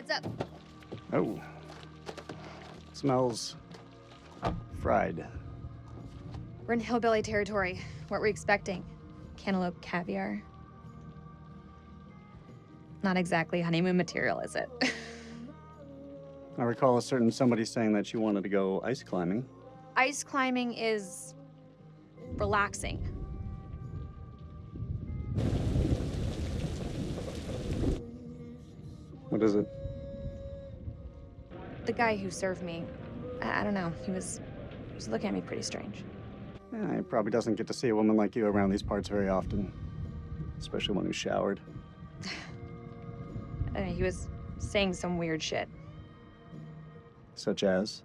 What's up? Oh. Smells fried. We're in hillbilly territory. What were we expecting? Cantaloupe caviar? Not exactly honeymoon material, is it? I recall a certain somebody saying that she wanted to go ice climbing. Ice climbing is relaxing. What is it? The guy who served me, I don't know, he was looking at me pretty strange. Yeah, he probably doesn't get to see a woman like you around these parts very often. Especially one who's showered. I mean, he was saying some weird shit. Such as?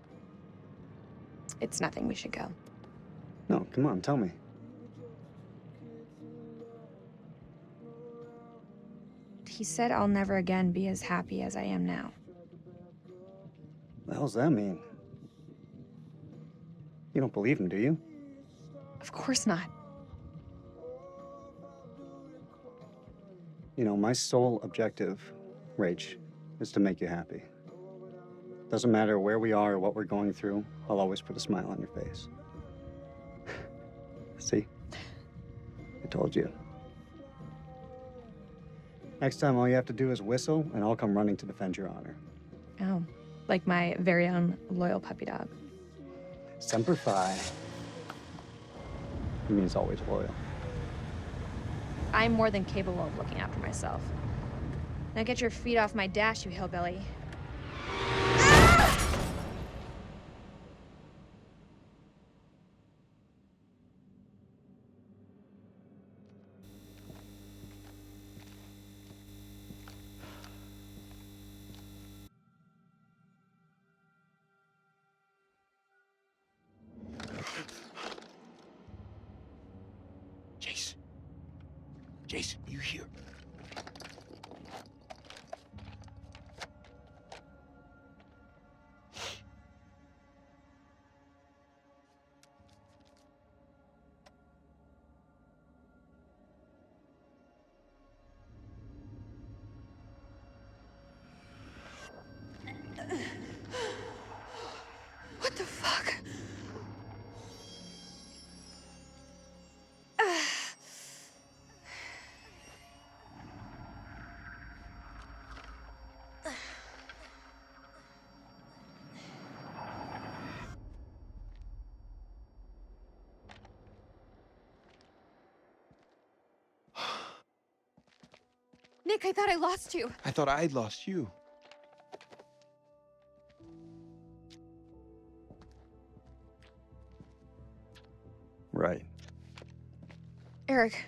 It's nothing, we should go. No, come on, tell me. He said I'll never again be as happy as I am now. The hell's that mean? You don't believe him, do you? Of course not. You know, my sole objective, Rach, is to make you happy. Doesn't matter where we are or what we're going through, I'll always put a smile on your face. See? I told you. Next time, all you have to do is whistle, and I'll come running to defend your honor. Oh, like my very own loyal puppy dog. Semper Fi. He means always loyal. I'm more than capable of looking after myself. Now get your feet off my dash, you hillbilly. Jace. Jace, you here? What the fuck? Nick, I thought I lost you. I thought I'd lost you. Right. Eric.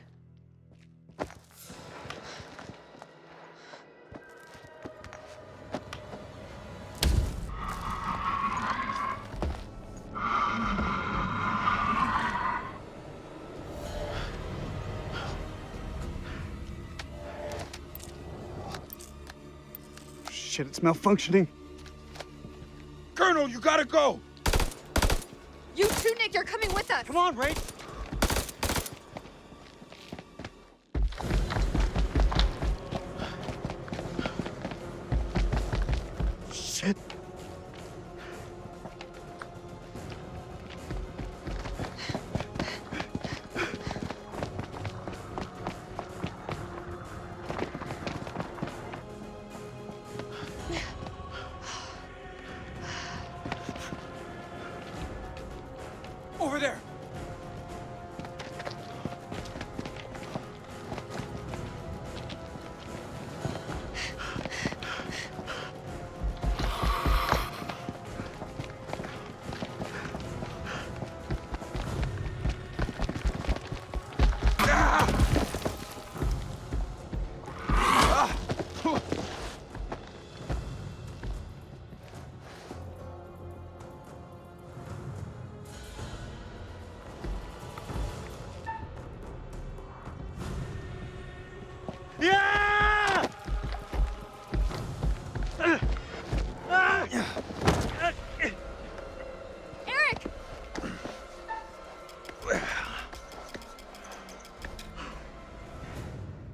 Shit, it's malfunctioning. Colonel, you gotta go! You too, Nick, you're coming with us. Come on, Ray. Shit. Over there! Yeah! Eric!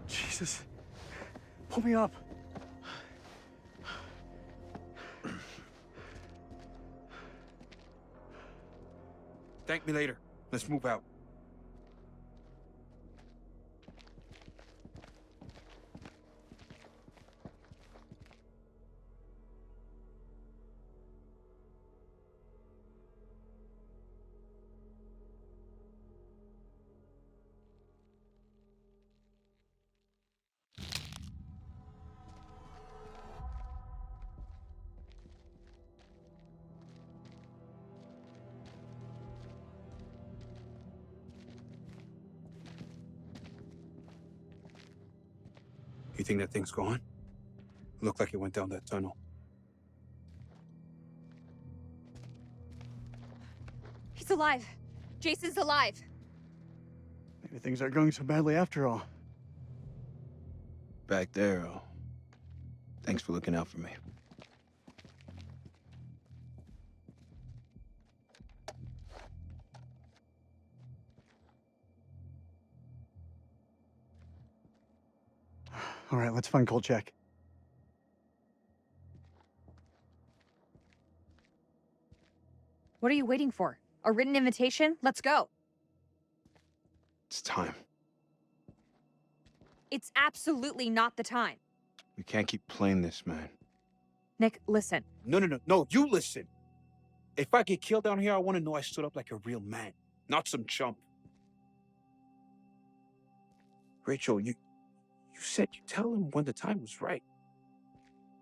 Jesus. Pull me up. Thank me later. Let's move out. You think that thing's gone? Looked like it went down that tunnel. He's alive. Jason's alive. Maybe things aren't going so badly after all. Back there, thanks for looking out for me. All right, let's find Kolchak. What are you waiting for? A written invitation? Let's go. It's time. It's absolutely not the time. We can't keep playing this, man. Nick, listen. No, you listen. If I get killed down here, I want to know I stood up like a real man, not some chump. Rachel, you said you'd tell him when the time was right.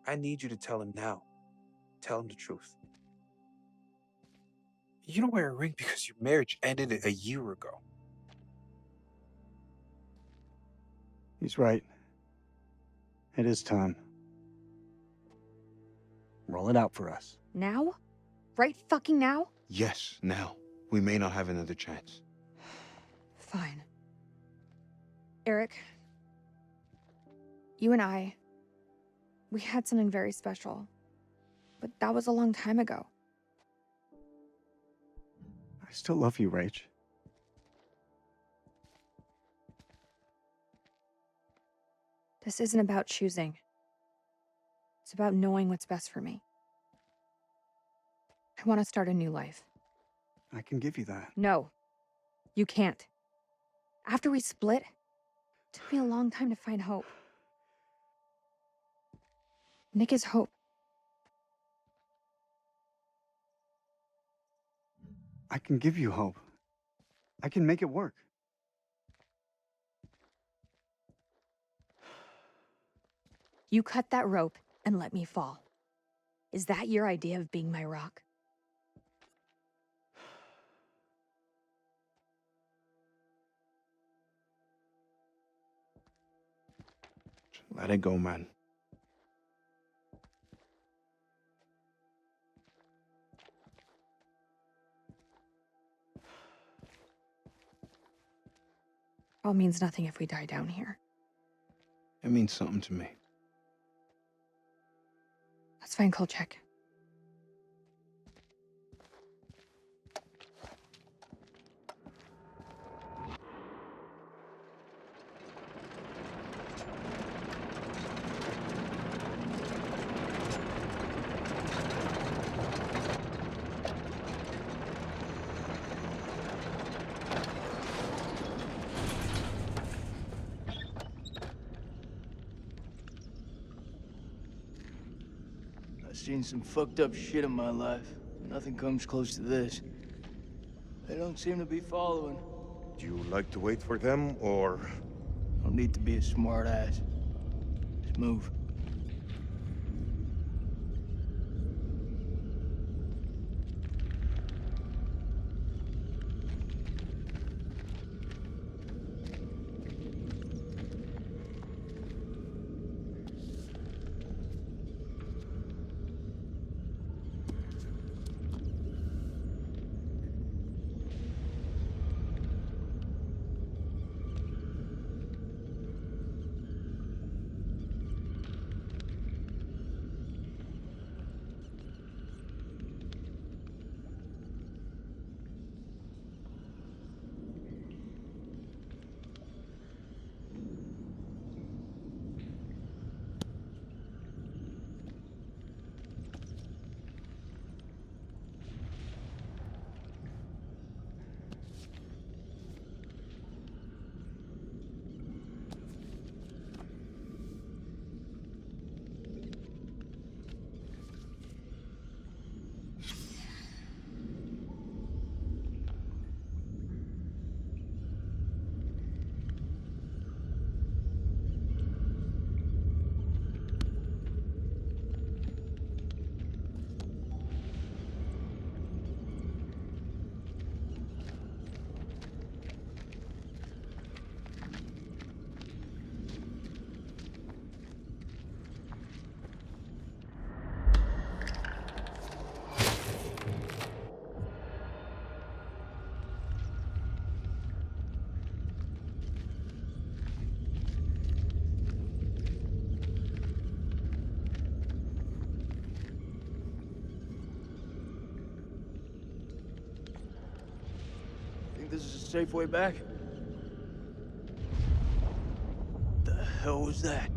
I need you to tell him now. Tell him the truth. You don't wear a ring because your marriage ended a year ago. He's right. It is time. Roll it out for us. Now? Right fucking now? Yes, now. We may not have another chance. Fine. Eric, you and I, we had something very special. But that was a long time ago. I still love you, Rach. This isn't about choosing. It's about knowing what's best for me. I want to start a new life. I can give you that. No, you can't. After we split, it took me a long time to find hope. Nick is hope. I can give you hope. I can make it work. You cut that rope and let me fall. Is that your idea of being my rock? Let it go, man. All means nothing if we die down here. It means something to me. Let's find Kolchak. I've seen some fucked up shit in my life. Nothing comes close to this. They don't seem to be following. Do you like to wait for them, or...? Don't need to be a smart ass. Just move. think this is a safe way back? The hell was that?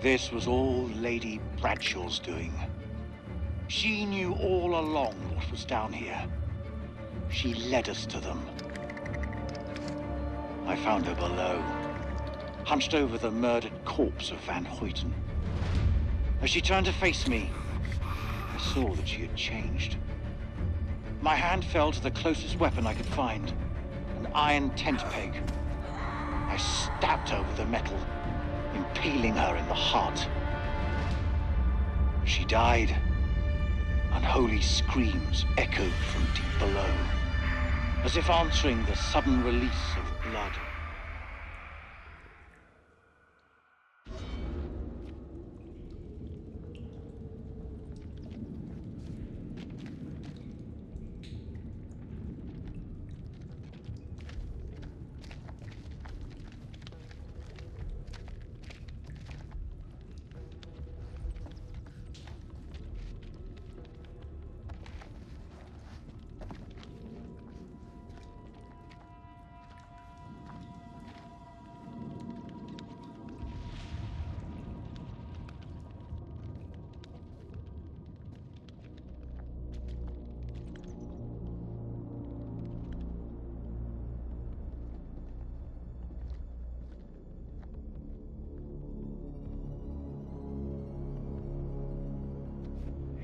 This was all Lady Bradshaw's doing. She knew all along what was down here. She led us to them. I found her below, hunched over the murdered corpse of Van Hoyten. As she turned to face me, I saw that she had changed. My hand fell to the closest weapon I could find, an iron tent peg. I stabbed her with the metal, impaling her in the heart. She died. Unholy screams echoed from deep below, as if answering the sudden release of blood.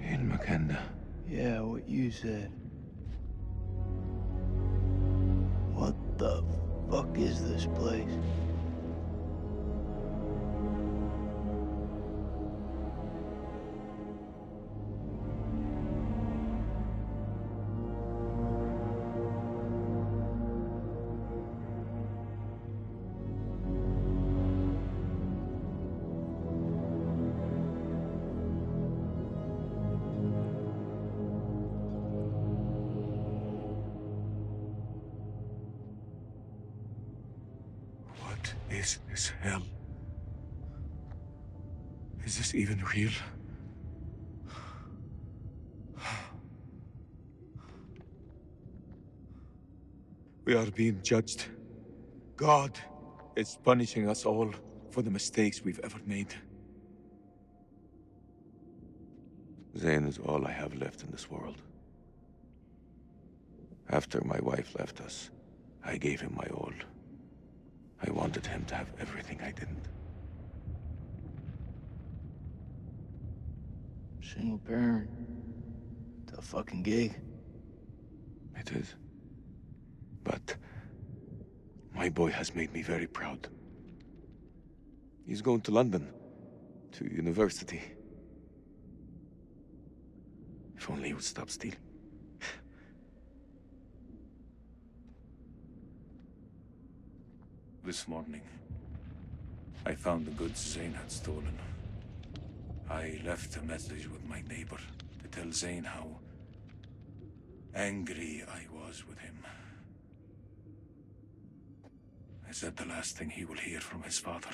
In Makanda. Yeah, what you said. What the fuck is this place? What is this hell? Is this even real? We are being judged. God is punishing us all for the mistakes we've ever made. Zane is all I have left in this world. After my wife left us, I gave him my all. I wanted him to have everything I didn't. Single parent. Tough fucking gig. It is. But my boy has made me very proud. He's going to London, to university. If only he would stop stealing. this morning, I found the goods Zane had stolen. I left a message with my neighbor to tell Zane how angry I was with him. I said the last thing he will hear from his father.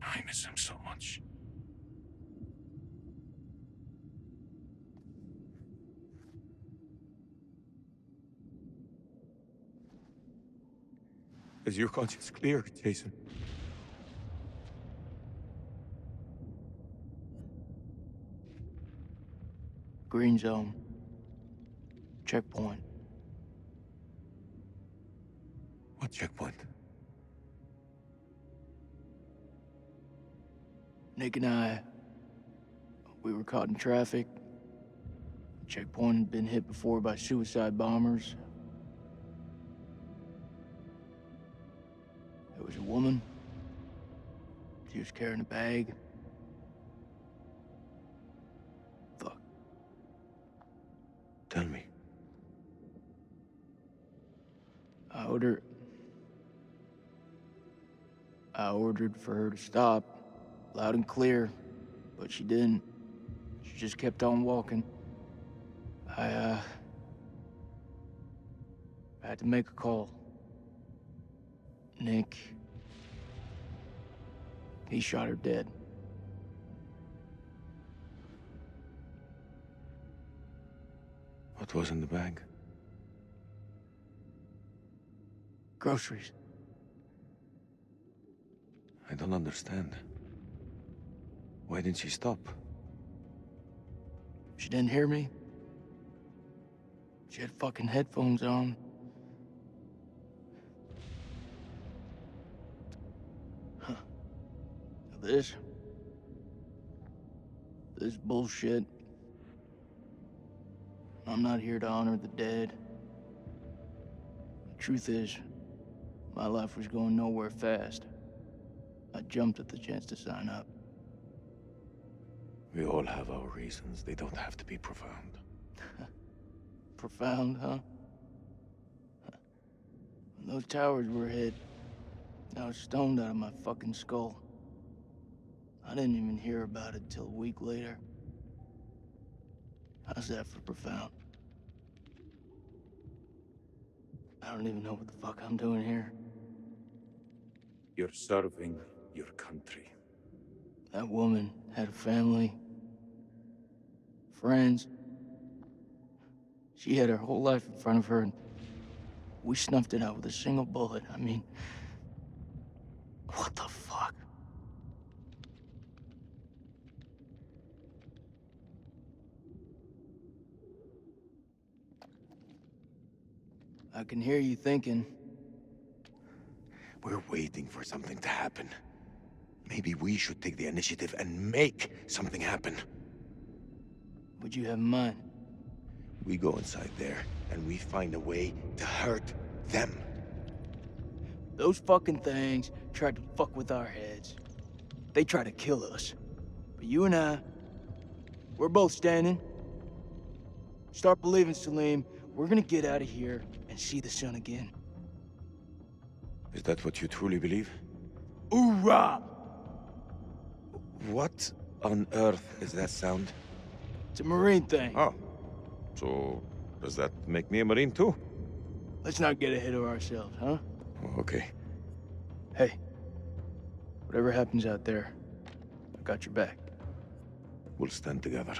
I miss him so much. Is your conscience clear, Jason? Green zone. Checkpoint. What checkpoint? Nick and I, we were caught in traffic. Checkpoint had been hit before by suicide bombers. There was a woman. She was carrying a bag. Fuck. Tell me. I ordered for her to stop, loud and clear, but she didn't. She just kept on walking. I had to make a call. Nick, he shot her dead. What was in the bag? Groceries. I don't understand. Why didn't she stop? She didn't hear me. She had fucking headphones on. Huh. This bullshit. I'm not here to honor the dead. The truth is, my life was going nowhere fast. I jumped at the chance to sign up. We all have our reasons. They don't have to be profound. Profound, huh? When those towers were hit, I was stoned out of my fucking skull. I didn't even hear about it till a week later. How's that for profound? I don't even know what the fuck I'm doing here. You're serving your country. That woman had a family, friends. She had her whole life in front of her, and we snuffed it out with a single bullet. I mean, what the fuck? I can hear you thinking. We're waiting for something to happen. Maybe we should take the initiative and make something happen. What'd you have in mind? We go inside there, and we find a way to hurt them. Those fucking things tried to fuck with our heads. They tried to kill us. But you and I, we're both standing. Start believing, Salim. We're gonna get out of here and see the sun again. Is that what you truly believe? Hoorah! What on earth is that sound? It's a Marine thing. Oh. So, does that make me a Marine too? Let's not get ahead of ourselves, huh? Oh, okay. Hey, whatever happens out there, I got your back. We'll stand together.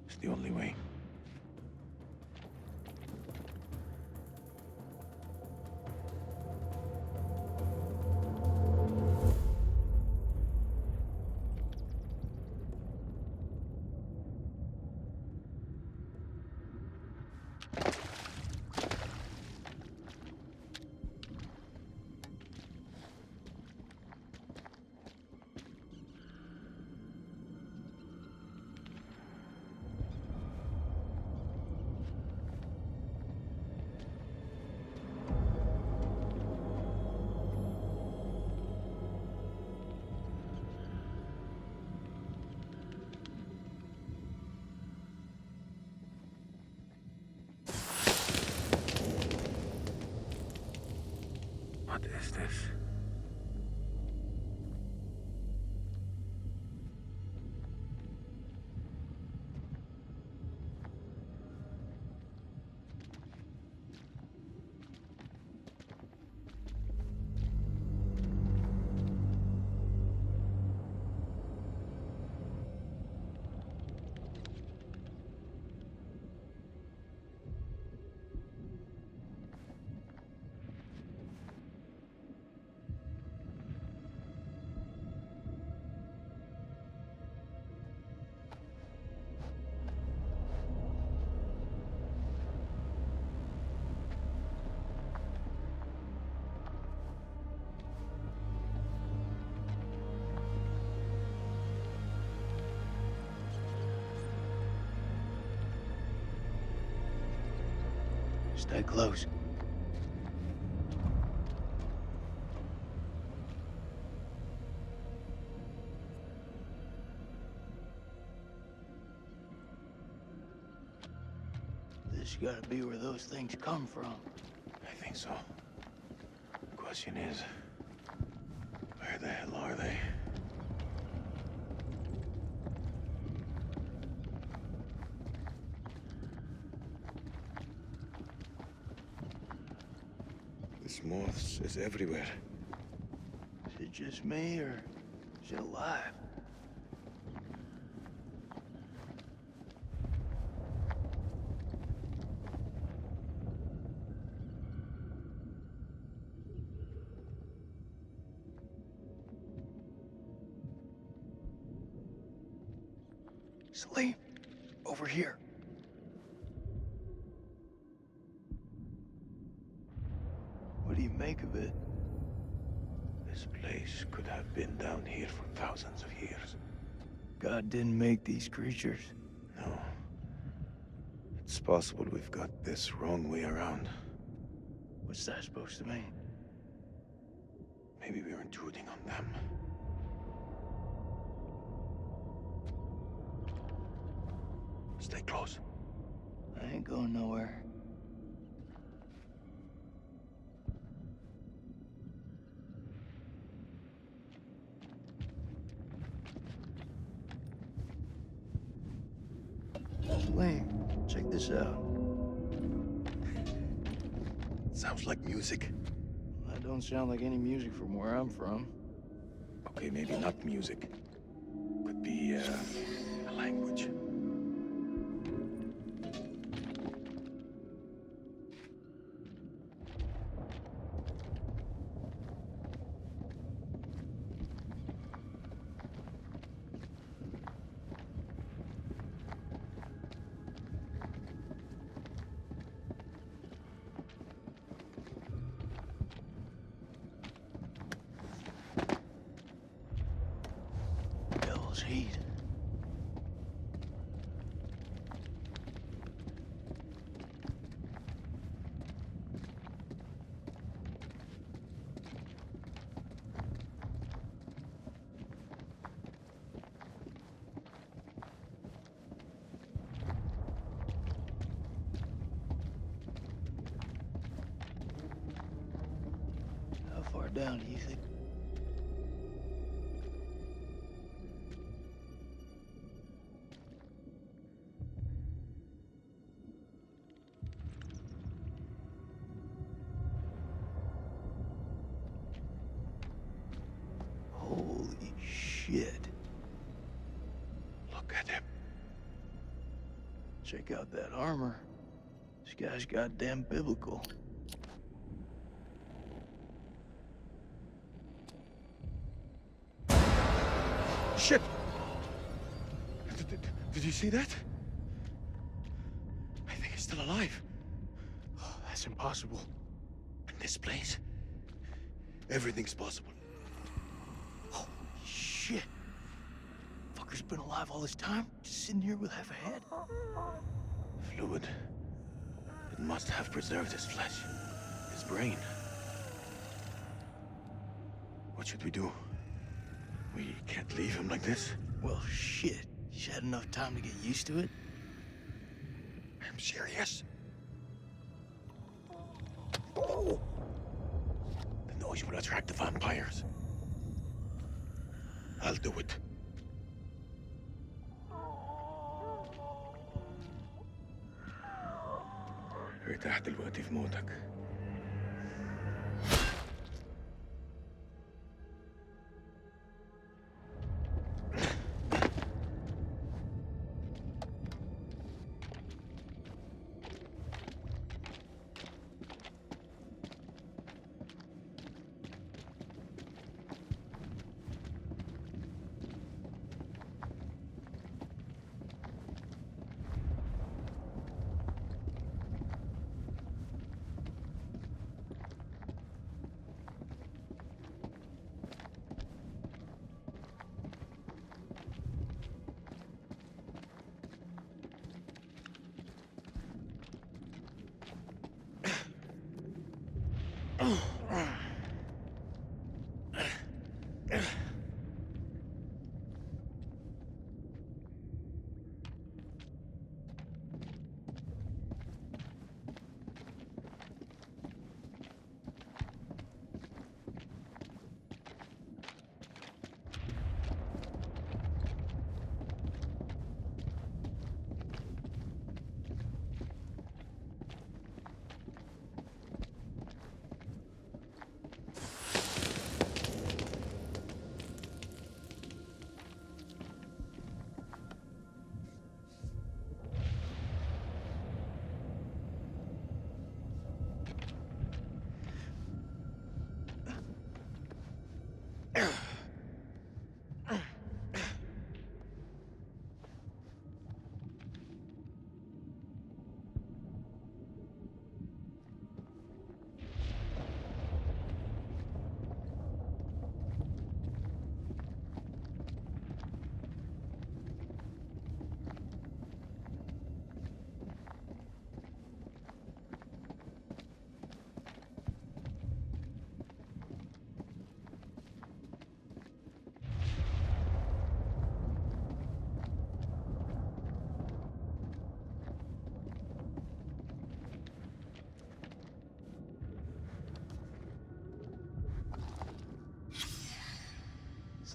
It's the only way. What is this? Stay close. This gotta be where those things come from. I think so. Question is, where the hell are they? This moths is everywhere. Is it just me, or is it alive? Salim, over here. What do you make of it? This place could have been down here for thousands of years. God didn't make these creatures. No. It's possible we've got this wrong way around. What's that supposed to mean? Maybe we're intruding on them. Stay close. I ain't going nowhere. Lane, check this out. Sounds like music. That don't sound like any music from where I'm from. Okay, maybe not music. Could be, a language. Devil's heat. How far down do you think? Holy shit. Look at him. Check out that armor. This guy's goddamn biblical. Shit! Did you see that? I think he's still alive. Oh, that's impossible. In this place, everything's possible. Holy shit. Fucker's been alive all this time, just sitting here with half a head. Fluid. It must have preserved his flesh, his brain. What should we do? We can't leave him like this. Well, shit. He's had enough time to get used to it. I'm serious. Oh! Then noise will attract the vampires. I'll do it. ارتحت دلوقتي في موتك.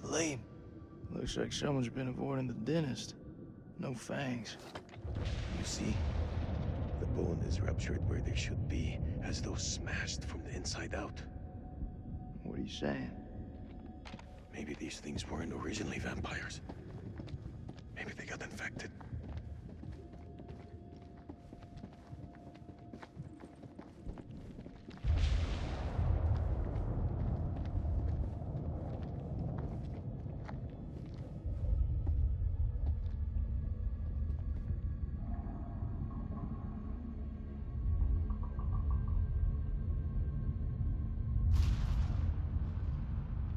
Salim, looks like someone's been avoiding the dentist. No fangs. You see? The bone is ruptured where they should be, as though smashed from the inside out. What are you saying? Maybe these things weren't originally vampires. Maybe they got infected.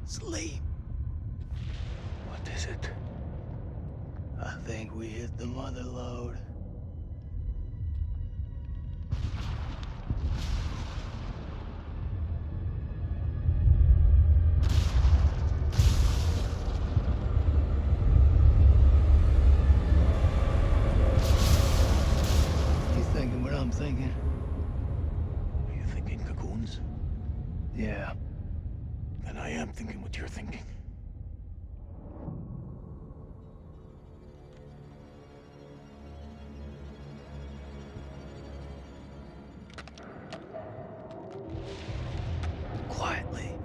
Salim, What is it? I think we hit the mother lode. You thinking what I'm thinking? Are you thinking cocoons? Yeah. Then I am thinking what you're thinking. Quietly.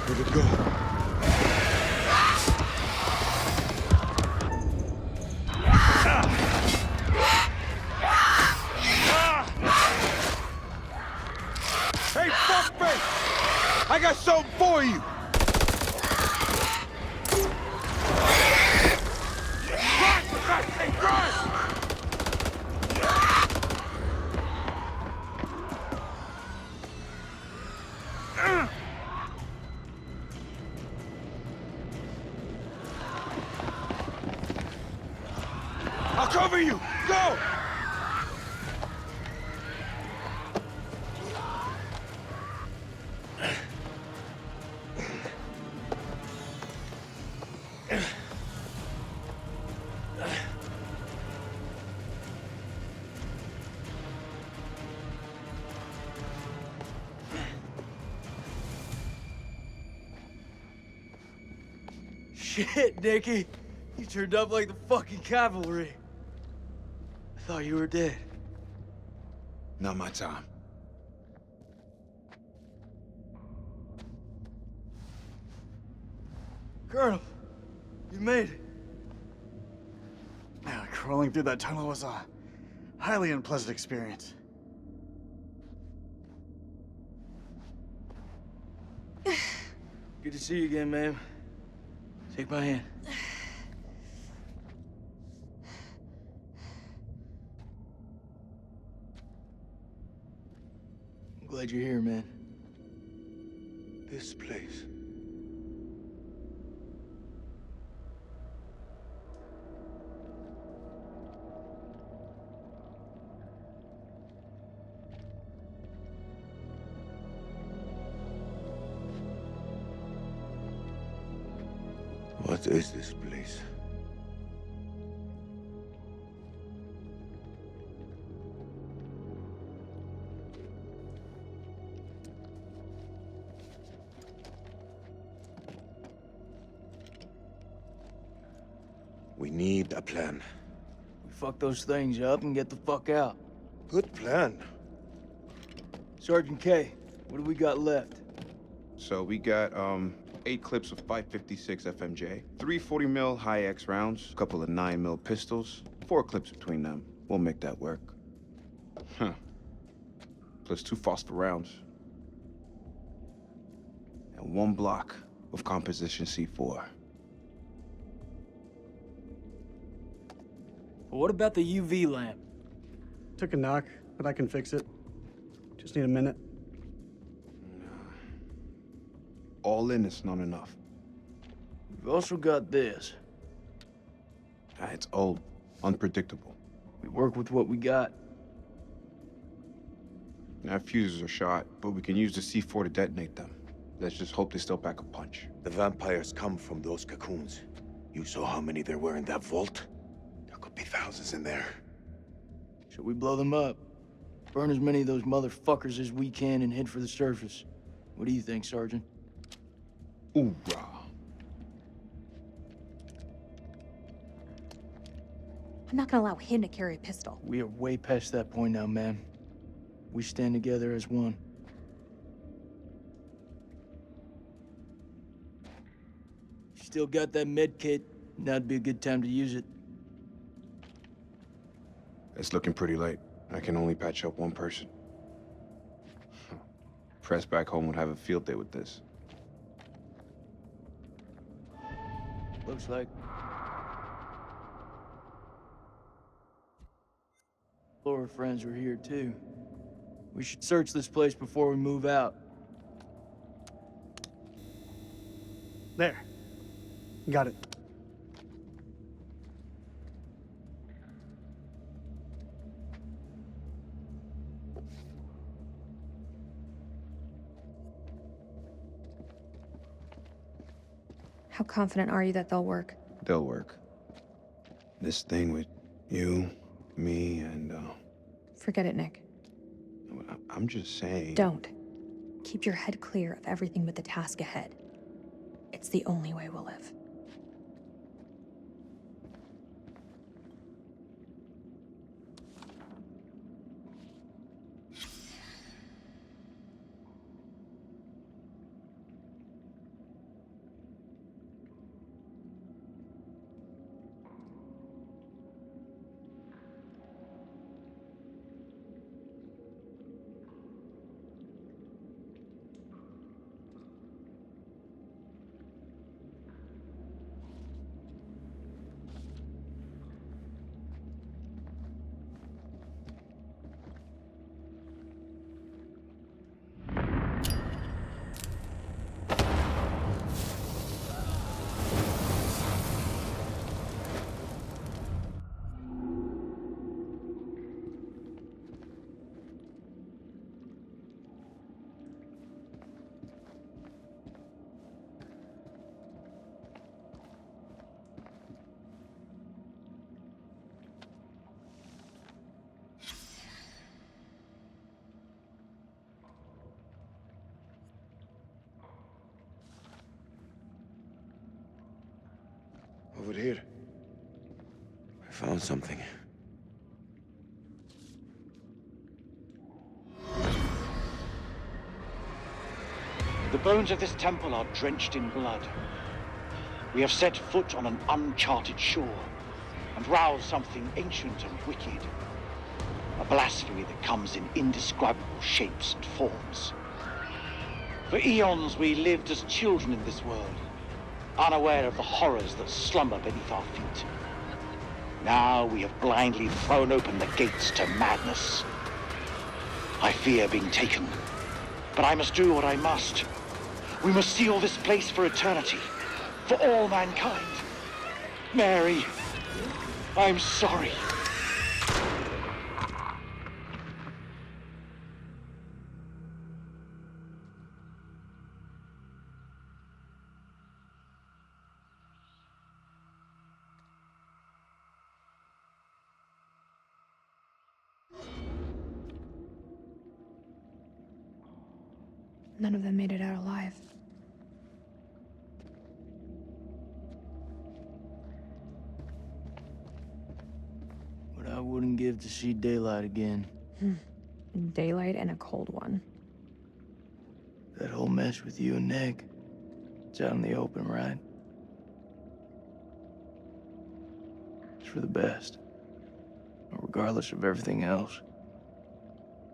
Where'd it go? Hey, fuckface! I got something for you! Run, for God's sake, run! I'll cover you! Go! Shit, Dickie. You turned up like the fucking cavalry. I thought you were dead. Not my time. Colonel, you made it. Yeah, crawling through that tunnel was a highly unpleasant experience. Good to see you again, ma'am. Take my hand. I'm glad you're here, man. This place. What is this place? We need a plan. We fuck those things up and get the fuck out. Good plan. Sergeant K, what do we got left? So we got 8 clips of 5.56 FMJ, 3 40 mil high X rounds, a couple of 9 mil pistols, 4 clips between them. We'll make that work. Huh. Plus 2 phosphor rounds. And 1 block of composition C4. Well, what about the UV lamp? Took a knock, but I can fix it. Just need a minute. All in is not enough. We've also got this. It's old, unpredictable. We work with what we got. Our fuses are shot, but we can use the C4 to detonate them. Let's just hope they still pack a punch. The vampires come from those cocoons. You saw how many there were in that vault? There could be thousands in there. Should we blow them up? Burn as many of those motherfuckers as we can and head for the surface. What do you think, Sergeant? Hoorah. I'm not gonna allow him to carry a pistol. We are way past that point now, ma'am. We stand together as one. You still got that med kit? Now'd be a good time to use it. It's looking pretty late. I can only patch up 1 person. Press back home would have a field day with this. Looks like. Laura friends were here too. We should search this place before we move out. There. Got it. How confident are you that they'll work? They'll work. This thing with you, me, and, Forget it, Nick. I'm just saying... Don't. Keep your head clear of everything but the task ahead. It's the only way we'll live. Over here. I found something. The bones of this temple are drenched in blood. We have set foot on an uncharted shore and roused something ancient and wicked. A blasphemy that comes in indescribable shapes and forms. For eons we lived as children in this world, unaware of the horrors that slumber beneath our feet. Now we have blindly thrown open the gates to madness. I fear being taken, but I must do what I must. We must seal this place for eternity, for all mankind. Mary, I'm sorry. None of them made it out alive. What I wouldn't give to see daylight again. Daylight and a cold one. That whole mess with you and Nick. It's out in the open, right? It's for the best. Regardless of everything else.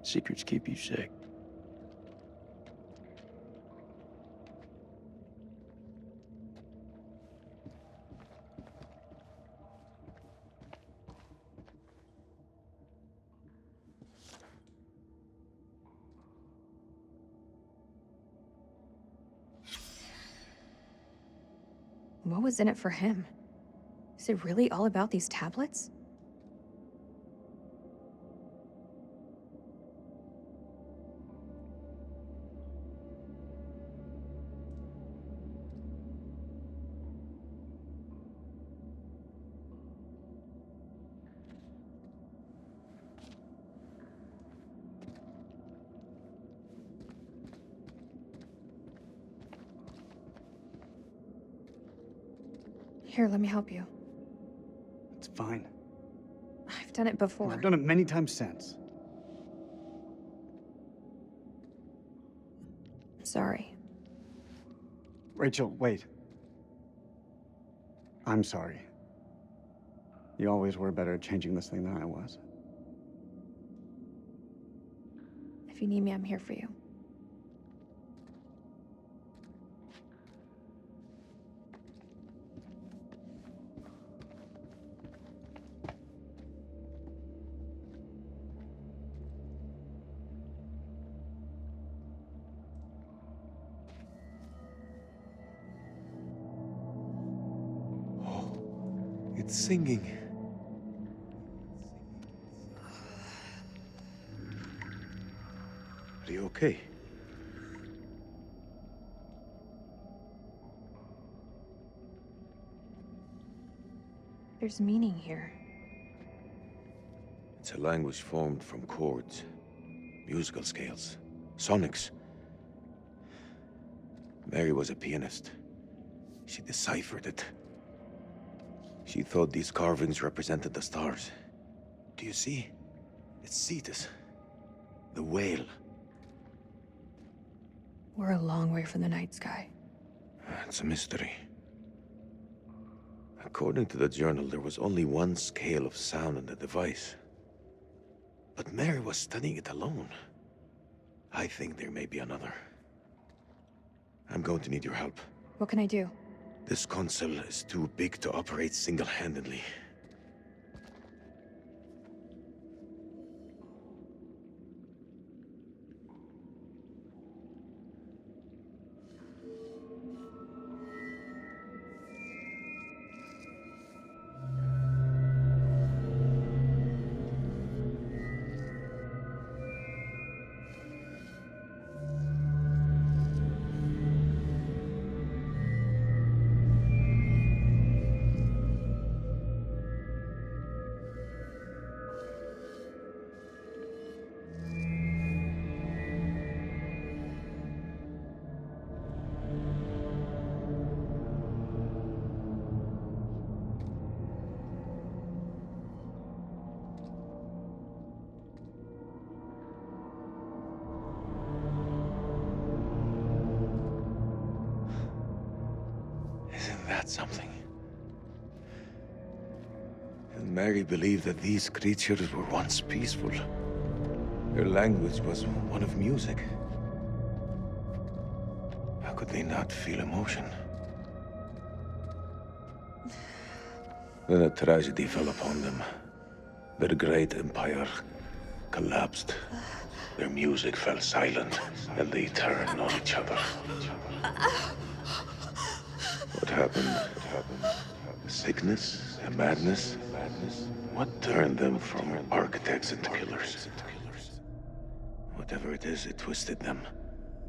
Secrets keep you sick. What was in it for him? Is it really all about these tablets? Here, let me help you. It's fine. I've done it before. I've done it many times since. Sorry. Rachel, wait. I'm sorry. You always were better at changing this thing than I was. If you need me, I'm here for you. It's singing. Are you okay? There's meaning here. It's a language formed from chords, musical scales, sonics. Mary was a pianist. She deciphered it. She thought these carvings represented the stars. Do you see? It's Cetus, the whale. We're a long way from the night sky. It's a mystery. According to the journal, there was only one scale of sound in the device. But Mary was studying it alone. I think there may be another. I'm going to need your help. What can I do? This console is too big to operate single-handedly. that something. And Mary believed that these creatures were once peaceful. Their language was one of music. How could they not feel emotion? Then a tragedy fell upon them. Their great empire collapsed. Their music fell silent, and they turned on each other. What happened? Sickness? A madness? What turned them from architects into killers? Whatever it is, it twisted them.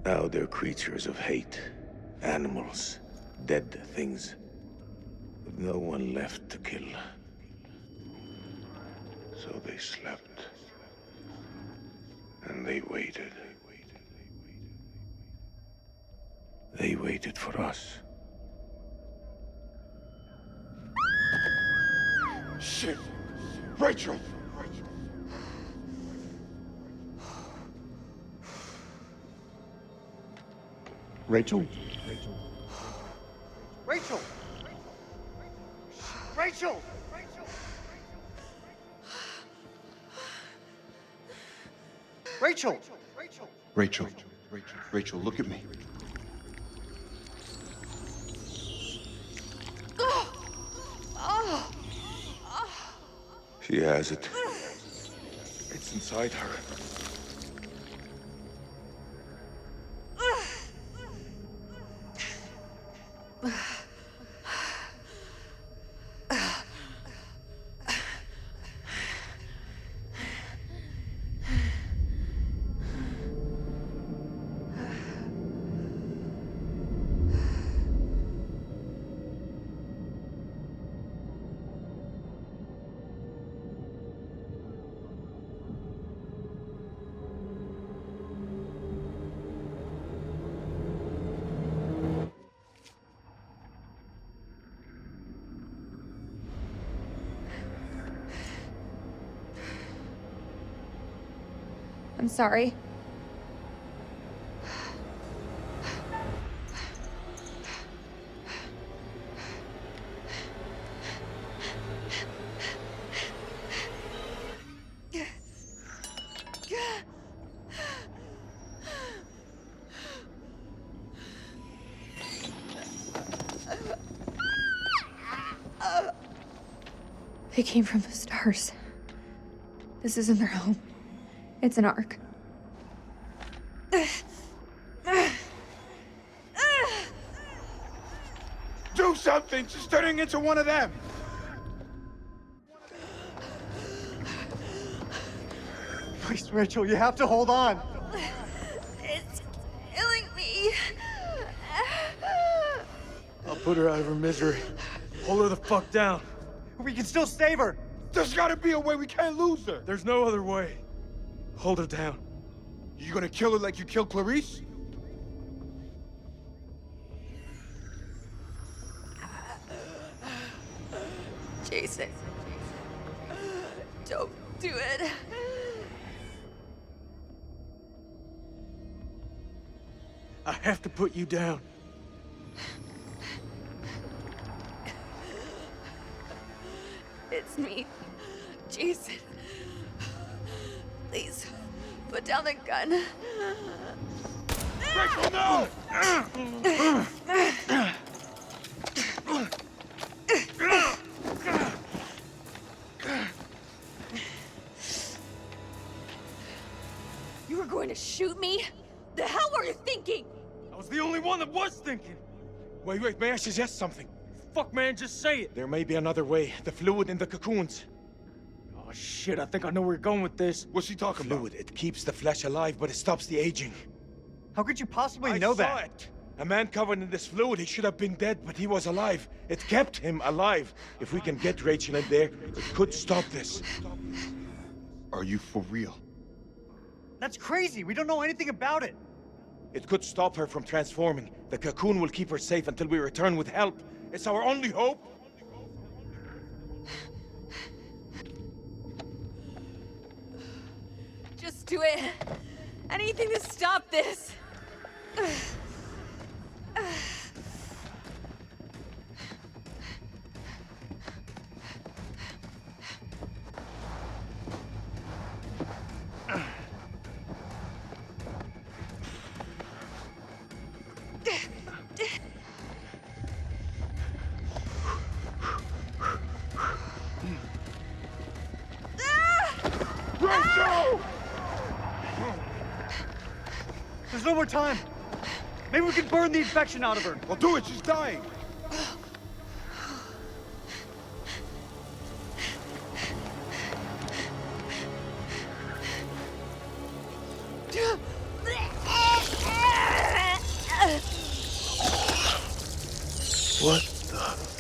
Now they're creatures of hate. Animals. Dead things. With no one left to kill. So they slept. And they waited. They waited for us. Shit! Rachel! Rachel? Rachel! Rachel! Rachel! Rachel. Rachel, look at me. She has it. It's inside her. I'm sorry. They came from the stars. This isn't their home. It's an ark. Do something! She's turning into one of them! Please, Rachel, you have to hold on. It's killing me. I'll put her out of her misery. Hold her the fuck down. We can still save her. There's gotta be a way. We can't lose her! There's no other way. Hold her down. You gonna kill her like you killed Clarice? Jason. Don't do it. I have to put you down. It's me, Jason. Please, put down the gun. Rachel, no! You were going to shoot me? The hell were you thinking? I was the only one that was thinking. Wait, may I suggest something? Fuck, man, just say it. There may be another way. The fluid in the cocoons. Oh, shit, I think I know where you're going with this. What's she talking about? Fluid, it keeps the flesh alive, but it stops the aging. How could you possibly I know saw that? it. A man covered in this fluid, he should have been dead, but he was alive. It kept him alive. If we can get Rachel in there, it could stop this. Are you for real? That's crazy. We don't know anything about it. It could stop her from transforming. The cocoon will keep her safe until we return with help. It's our only hope. Just do it. Anything to stop this. There's no more time. Maybe we can burn the infection out of her. Well, do it. She's dying. What the?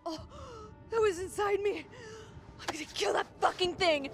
Oh, that was inside me. I'm gonna kill that fucking thing.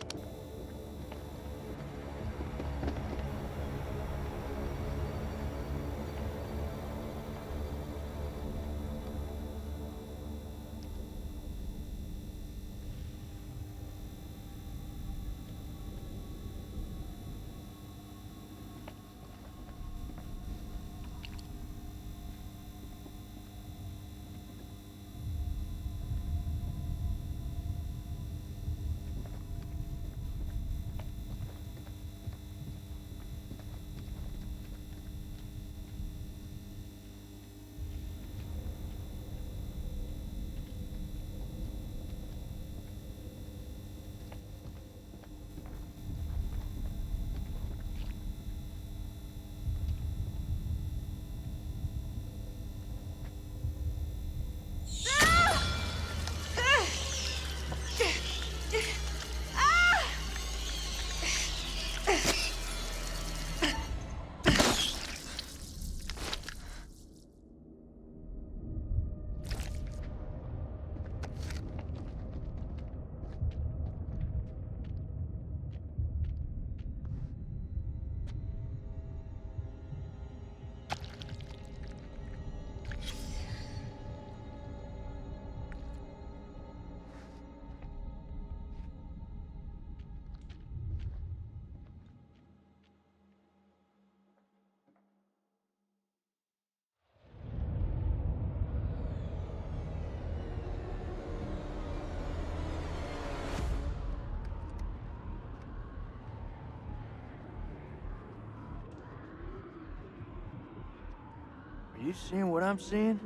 Are you seeing what I'm seeing?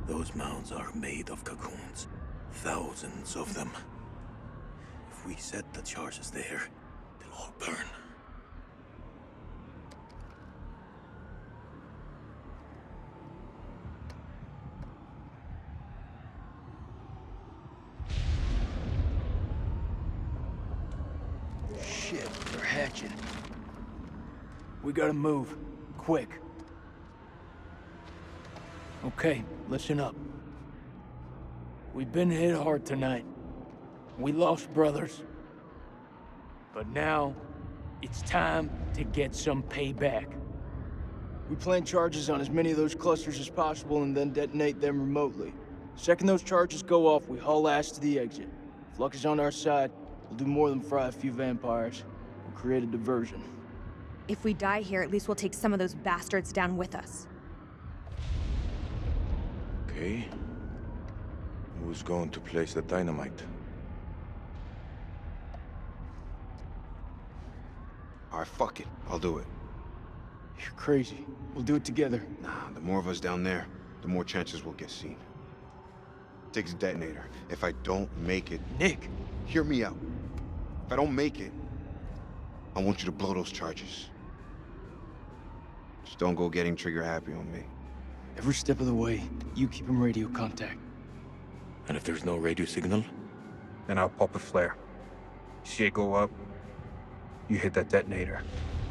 Those mounds are made of cocoons. Thousands of them. If we set the charges there, they'll all burn. Shit, they're hatching. We gotta move. Quick. Okay, listen up. We've been hit hard tonight. We lost brothers. But now, it's time to get some payback. We plan charges on as many of those clusters as possible and then detonate them remotely. Second those charges go off, we haul ass to the exit. If luck is on our side, we'll do more than fry a few vampires. We'll create a diversion. If we die here, at least we'll take some of those bastards down with us. Okay. Who's going to place the dynamite? All right, fuck it. I'll do it. You're crazy. We'll do it together. Nah, the more of us down there, the more chances we'll get seen. Takes a detonator. If I don't make it... Nick! Hear me out. If I don't make it, I want you to blow those charges. Just don't go getting trigger happy on me. Every step of the way, you keep him radio contact. And if there's no radio signal? Then I'll pop a flare. See it go up, you hit that detonator.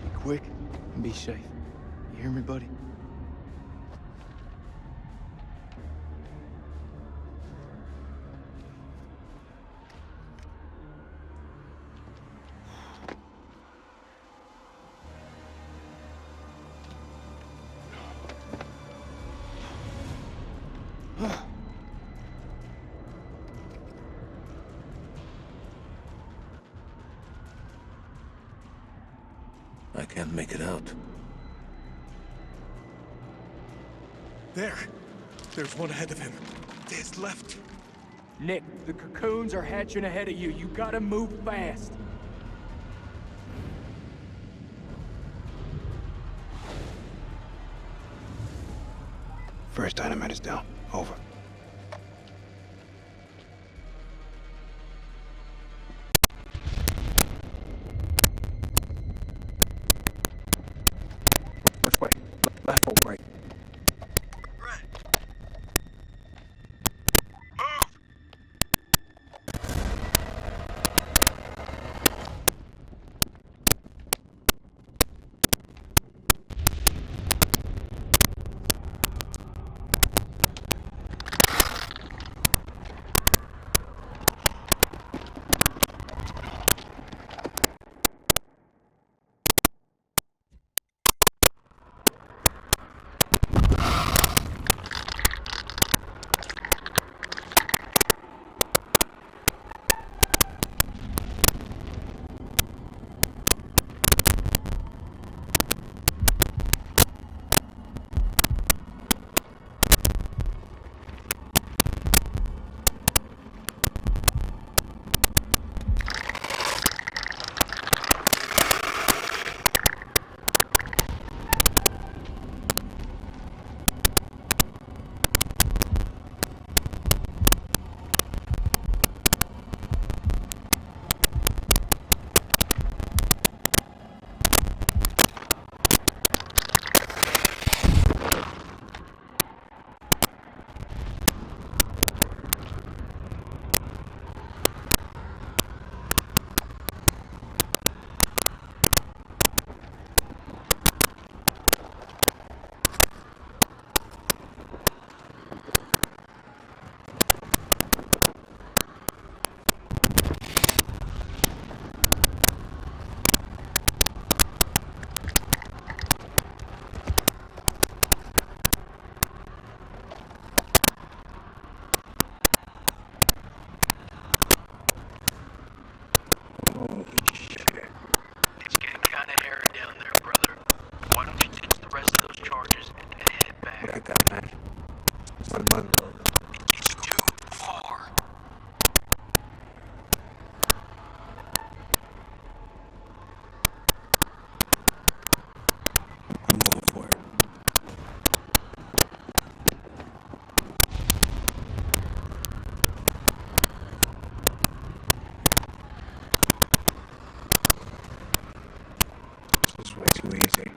Be quick and be safe. You hear me, buddy? I can't make it out. There! There's one ahead of him. There's left. Nick, the cocoons are hatching ahead of you. You gotta move fast. First dynamite is down. Over. Which way? Left or right? Look at that, man. It's my mother. It's too far. I'm going for it. This is way too easy.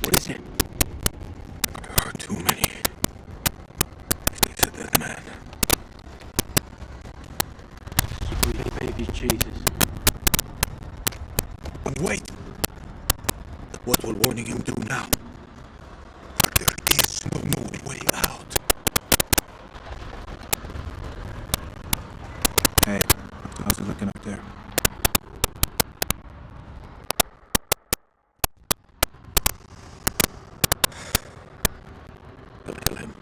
What is it? There are too many. He's a dead man. Sweet baby Jesus. Wait! What will warning him do now? There is no way out. Hey, how's it looking up there? I'll kill him.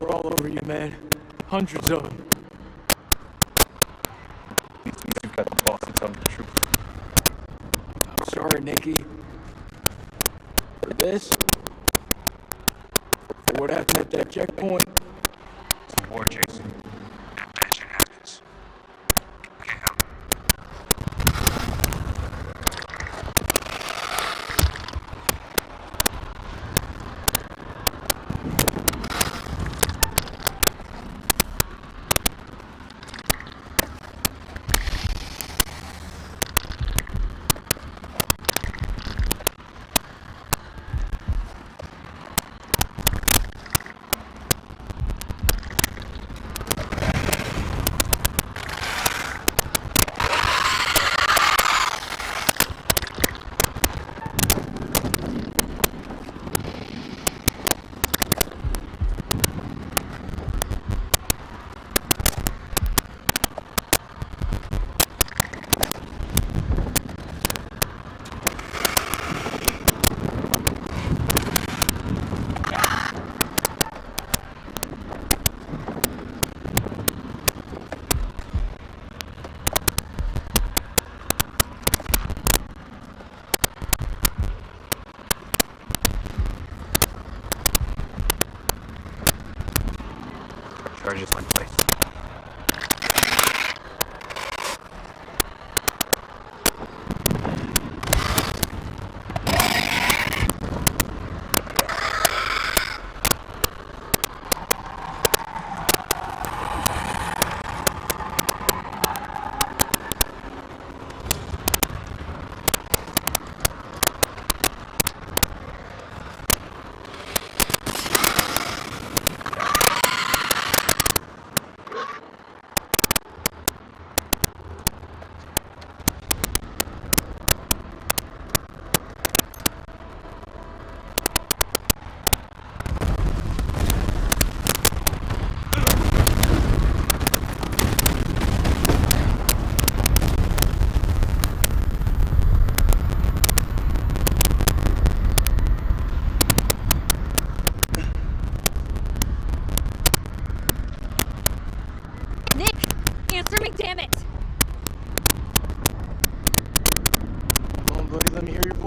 We're all over you, man. Hundreds of them. You've got the boss to tell me the truth. I'm sorry, Nikki. For this? For what happened at that checkpoint? It's war, Jason. Bad shit happens. I can't help it.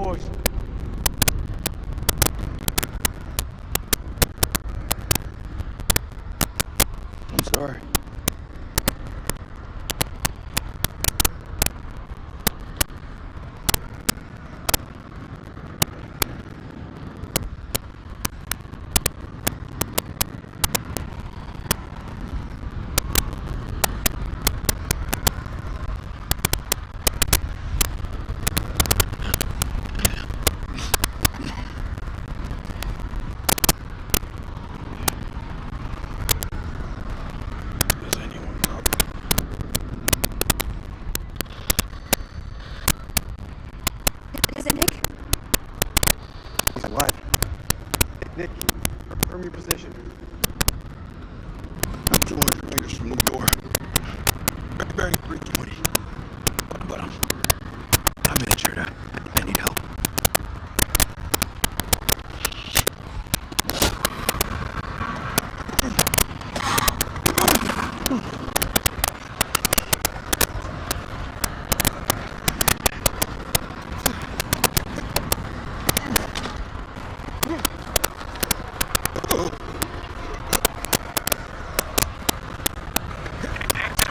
boys. I'm sorry. Does anyone come? Is it Nick? He's alive. Nick, confirm your position. I'm 200 meters from the door. Bearing 320. But I'm injured. I need help.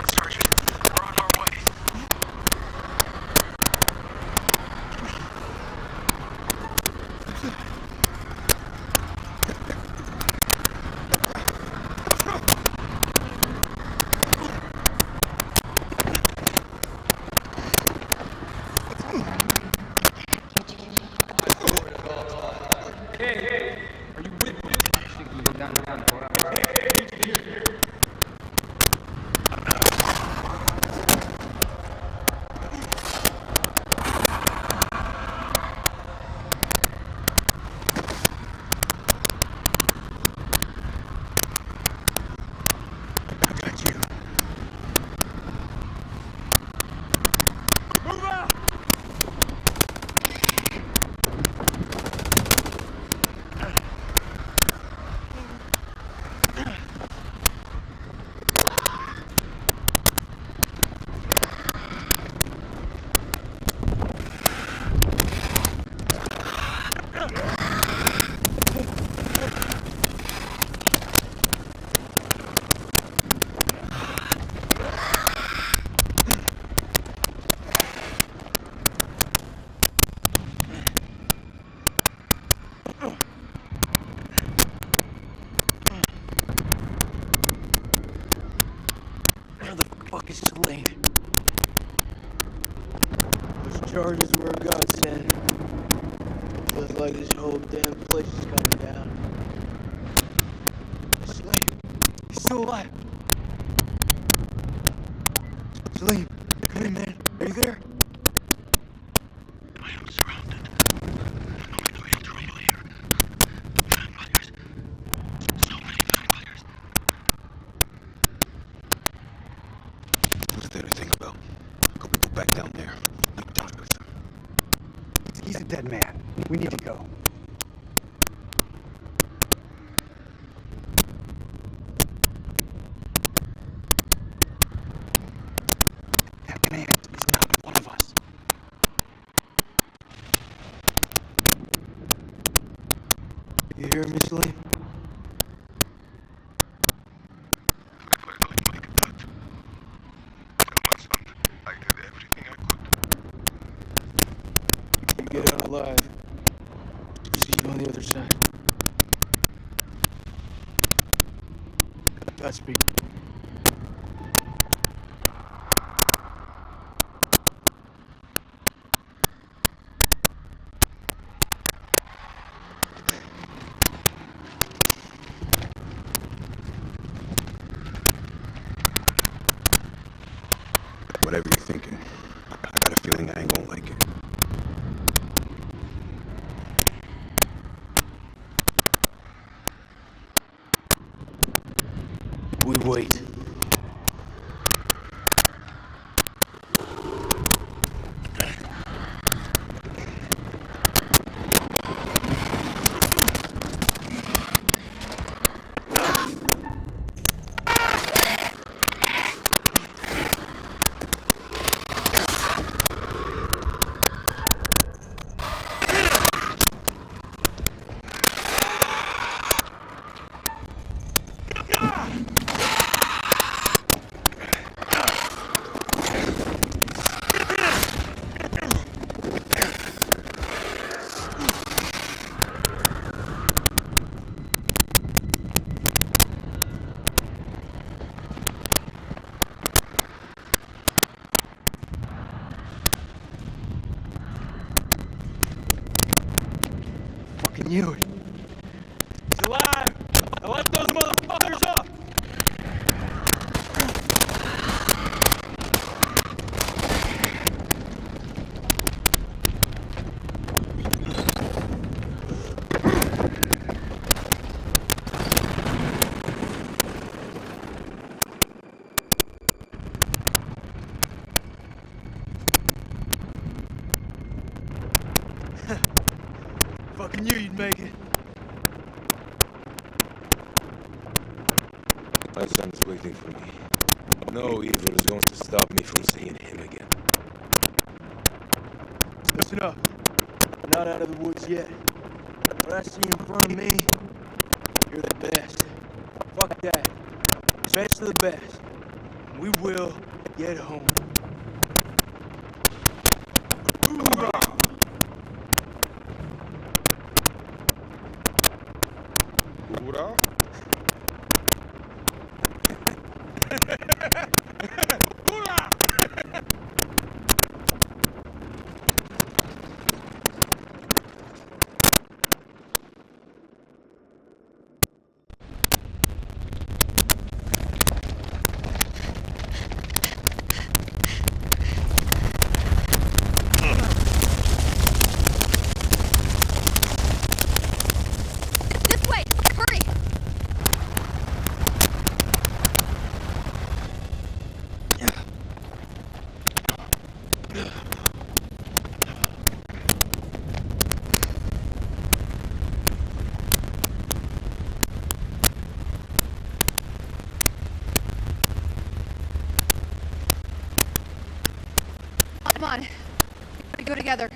Sergeant, we're on our way. I got you. Move out! Where the fuck is Selene? Those charges were a godsend. Feels like this whole damn place is coming down. Selene, he's still alive. Selene, come in, man. Are you there? I am surrounded. No real terrain here. Vampires. So many vampires. What's there to think about? Hope we go back down there. I'm done with them. He's a dead man. We need to go. That man is not one of us. You hear me, Selene? I did everything I could. You get out alive. See you on the other side. Godspeed. Whatever you're thinking, I got a feeling I ain't gonna like it. We wait. knew it. He's alive! Now let those motherfuckers up! Fucking knew you'd make it. My son's waiting for me. No evil is going to stop me from seeing him again. Listen up. I'm not out of the woods yet. What I see in front of me, you're the best. Fuck that. Best of the best. We will get home. Hoorah! Hoorah! This way! Hurry! Come on. We go together.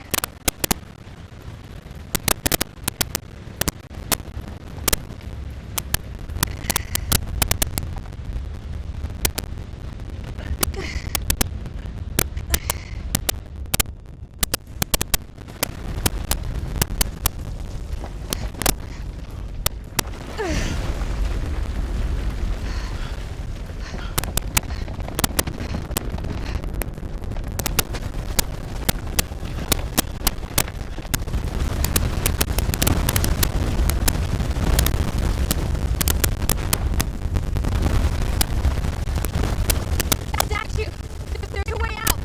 Got you! There's a way out!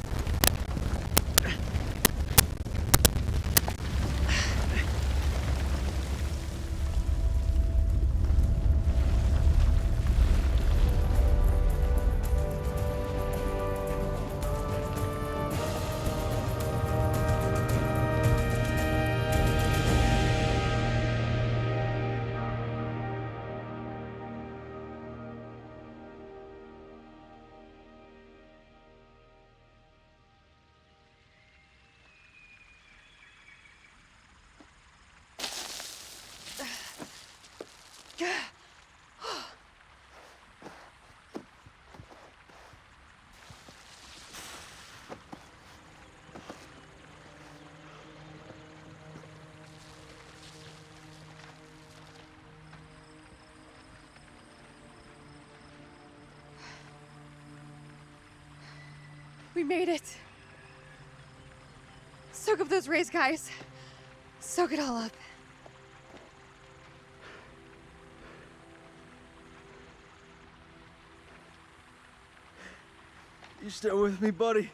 We made it. Soak up those rays, guys. Soak it all up. You still with me, buddy?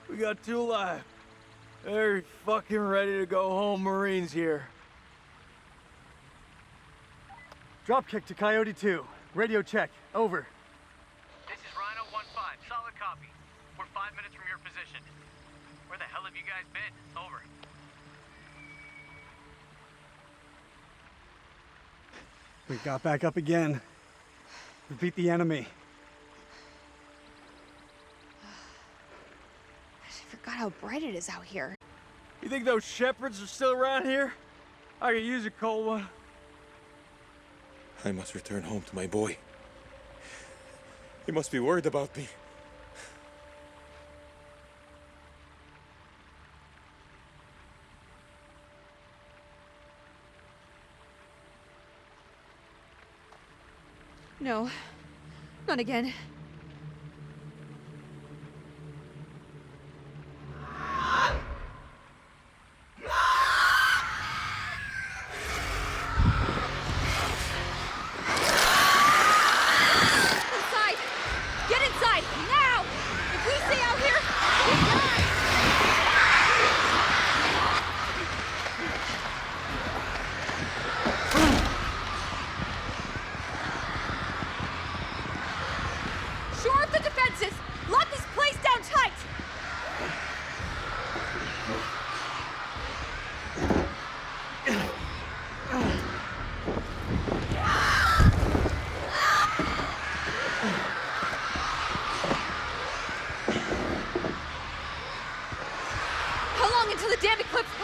We got two alive. Very fucking ready to go home, Marines here. Dropkick to Coyote 2. Radio check. Over. This is Rhino 1-5. Solid copy. We're 5 minutes from your position. Where the hell have you guys been? Over. We got back up again. We beat the enemy. I forgot how bright it is out here. You think those shepherds are still around here? I could use a cold one. I must return home to my boy. He must be worried about me. No, not again.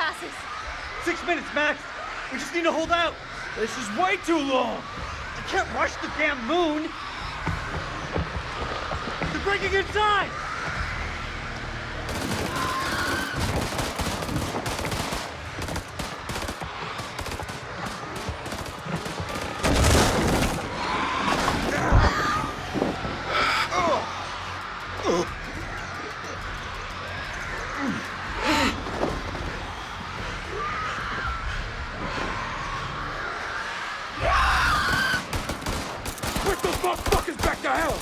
asses! 6 minutes, Max. We just need to hold out. This is way too long! You can't rush the damn moon. They're breaking inside. Put those motherfuckers back to hell!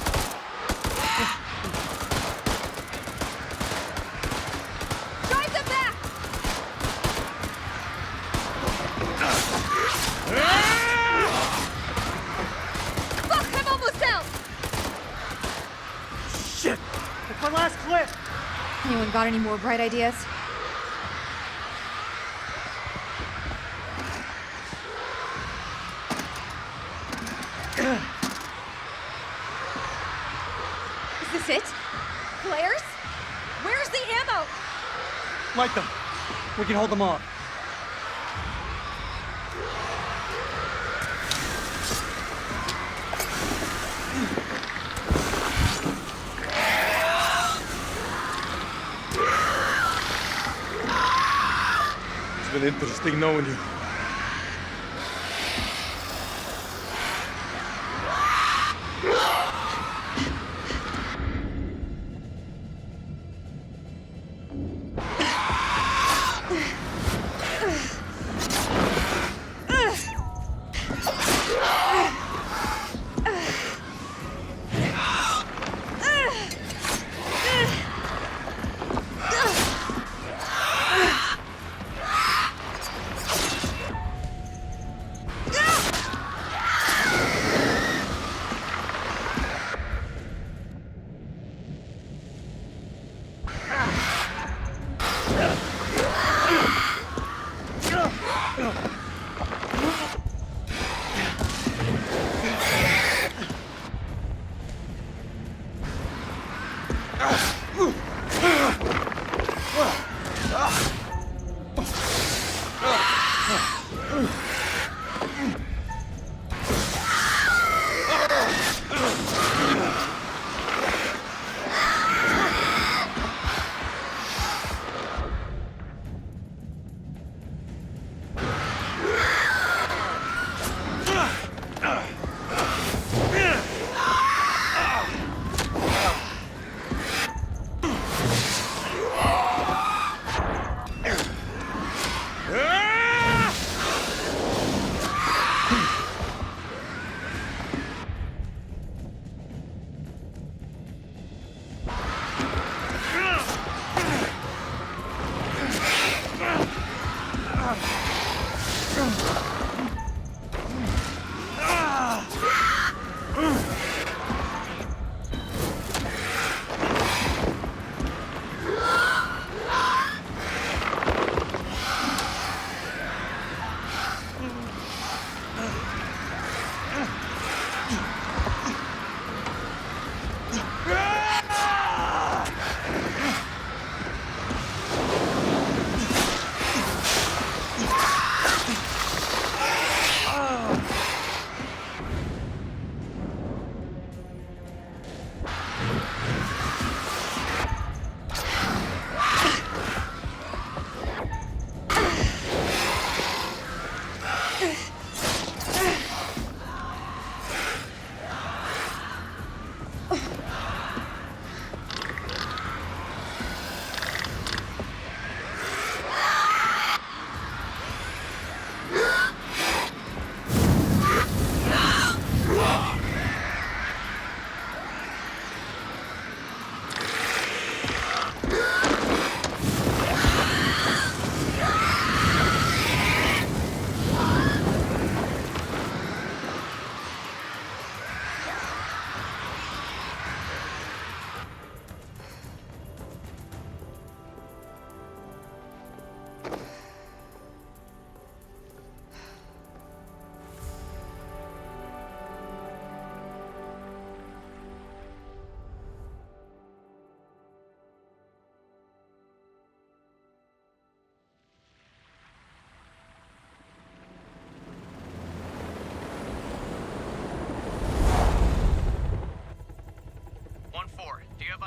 Drive them back! Fuck, I'm almost down! Shit! That's my last clip. Anyone got any more bright ideas? Is this it? Flares? Where's the ammo? Light them. We can hold them off. It's been interesting knowing you.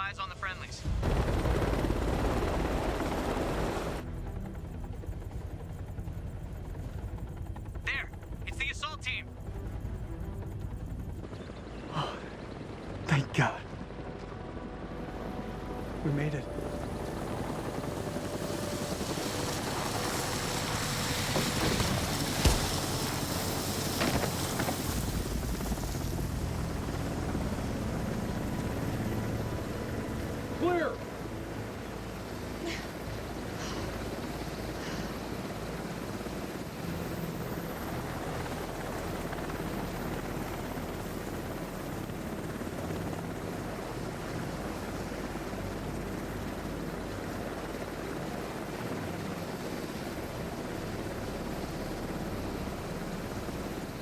eyes on the friendlies. There! It's the assault team! Thank God. We made it. Clear!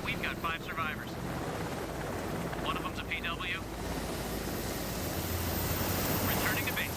We've got 5 survivors. One of them's a PW. Returning to base.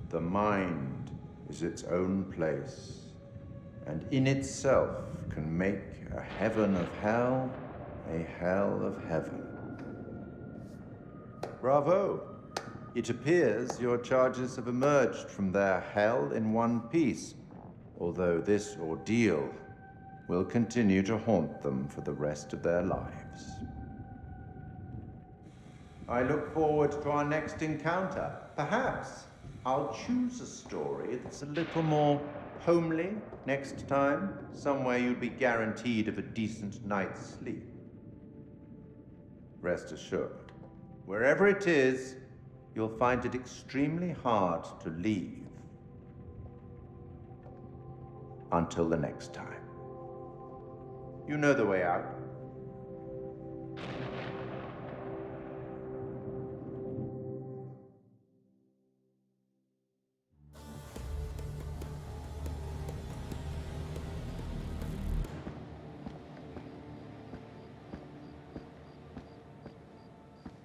The mind is its own place, and in itself can make a heaven of hell, a hell of heaven. Bravo! It appears your charges have emerged from their hell in one piece, although this ordeal will continue to haunt them for the rest of their lives. I look forward to our next encounter. Perhaps I'll choose a story that's a little more homely next time, somewhere you'll be guaranteed of a decent night's sleep. Rest assured, wherever it is, you'll find it extremely hard to leave. Until the next time. You know the way out.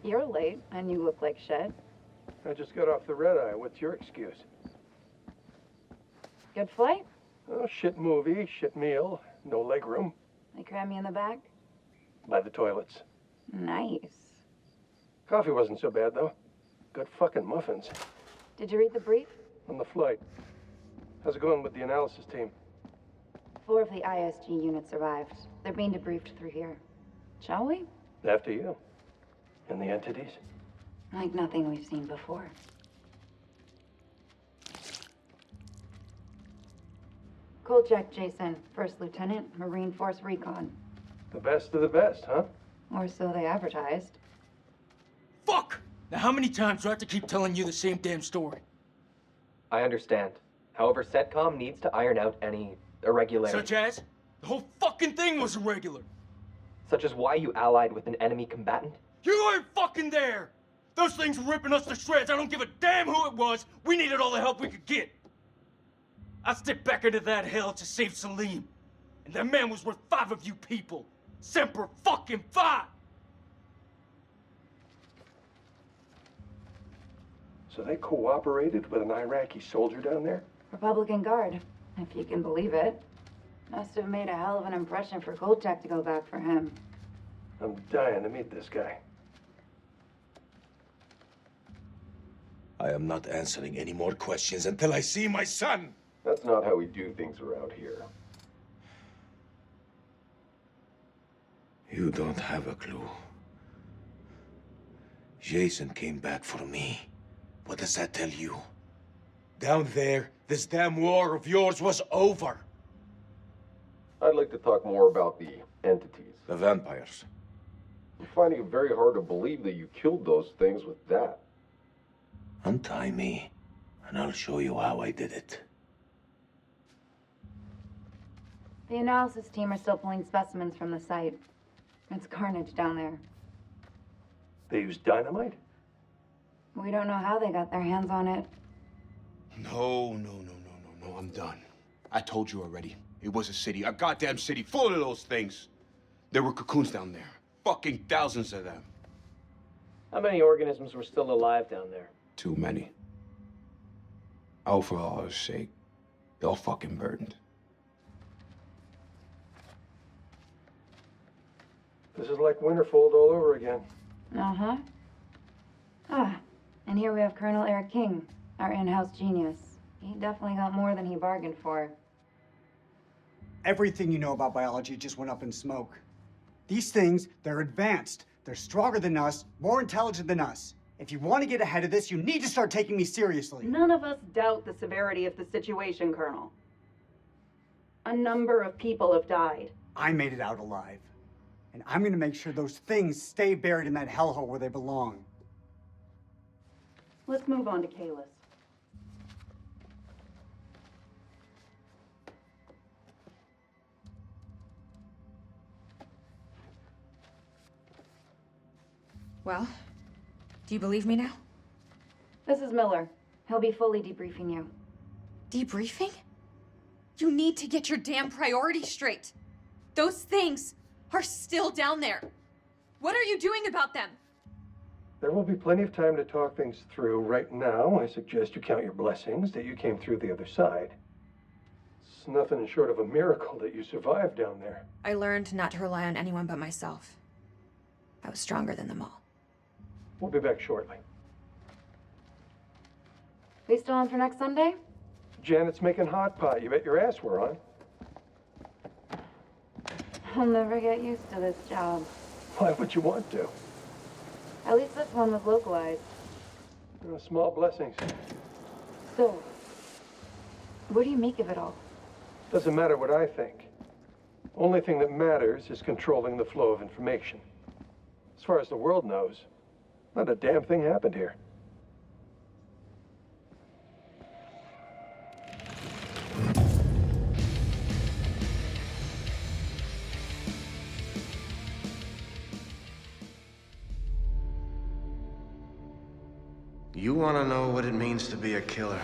You're late, and you look like shit. I just got off the red eye. What's your excuse? Good flight? Oh, shit movie, shit meal, no leg room. They cram you in the back? By the toilets. Nice. Coffee wasn't so bad, though. Good fucking muffins. Did you read the brief? On the flight. How's it going with the analysis team? 4 of the ISG units survived. They're being debriefed through here. Shall we? After you. And the entities? Like nothing we've seen before. Kolchak Jason, First Lieutenant, Marine Force Recon. The best of the best, huh? Or so they advertised. Fuck! Now how many times do I have to keep telling you the same damn story? I understand. However, CENTCOM needs to iron out any irregularities. Such as? The whole fucking thing was irregular. Such as why you allied with an enemy combatant? You weren't fucking there! Those things were ripping us to shreds. I don't give a damn who it was. We needed all the help we could get. I stepped back into that hell to save Salim. And that man was worth 5 of you people. Semper fucking Fi! So they cooperated with an Iraqi soldier down there? Republican Guard, if you can believe it. Must have made a hell of an impression for Kolchak to go back for him. I'm dying to meet this guy. I am not answering any more questions until I see my son. That's not how we do things around here. You don't have a clue. Jason came back for me. What does that tell you? Down there, this damn war of yours was over. I'd like to talk more about the entities. The vampires. I'm finding it very hard to believe that you killed those things with that. Untie me, and I'll show you how I did it. The analysis team are still pulling specimens from the site. It's carnage down there. They used dynamite? We don't know how they got their hands on it. No, I'm done. I told you already. It was a city, a goddamn city full of those things. There were cocoons down there. Fucking thousands of them. How many organisms were still alive down there? Too many. Oh, for Allah's sake. They're all fucking burdened. This is like Winterfold all over again. Uh-huh. Ah, and here we have Colonel Eric King, our in-house genius. He definitely got more than he bargained for. Everything you know about biology just went up in smoke. These things, they're advanced. They're stronger than us, more intelligent than us. If you want to get ahead of this, you need to start taking me seriously. None of us doubt the severity of the situation, Colonel. A number of people have died. I made it out alive. And I'm going to make sure those things stay buried in that hellhole where they belong. Let's move on to Kalis. Well, do you believe me now? This is Miller. He'll be fully debriefing you. Debriefing? You need to get your damn priorities straight. Those things are still down there. What are you doing about them? There will be plenty of time to talk things through. Right now, I suggest you count your blessings that you came through the other side. It's nothing short of a miracle that you survived down there. I learned not to rely on anyone but myself. I was stronger than them all. We'll be back shortly. We still on for next Sunday? Janet's making hot pot. You bet your ass we're on. I'll never get used to this job. Why would you want to? At least this one was localized. Small blessings. So, what do you make of it all? Doesn't matter what I think. Only thing that matters is controlling the flow of information. As far as the world knows, not a damn thing happened here. You want to know what it means to be a killer?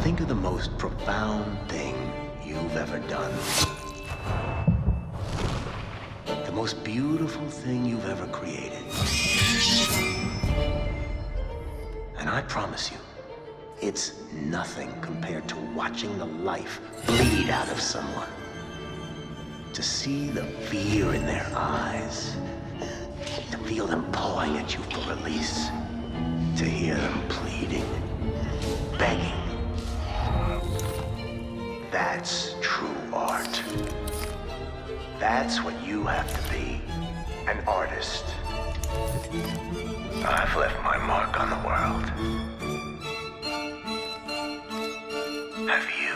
Think of the most profound thing you've ever done. The most beautiful thing you've ever created. And I promise you, it's nothing compared to watching the life bleed out of someone. To see the fear in their eyes, to feel them pawing at you for release. To hear them pleading, begging. That's true art. That's what you have to be, an artist. I've left my mark on the world. Have you?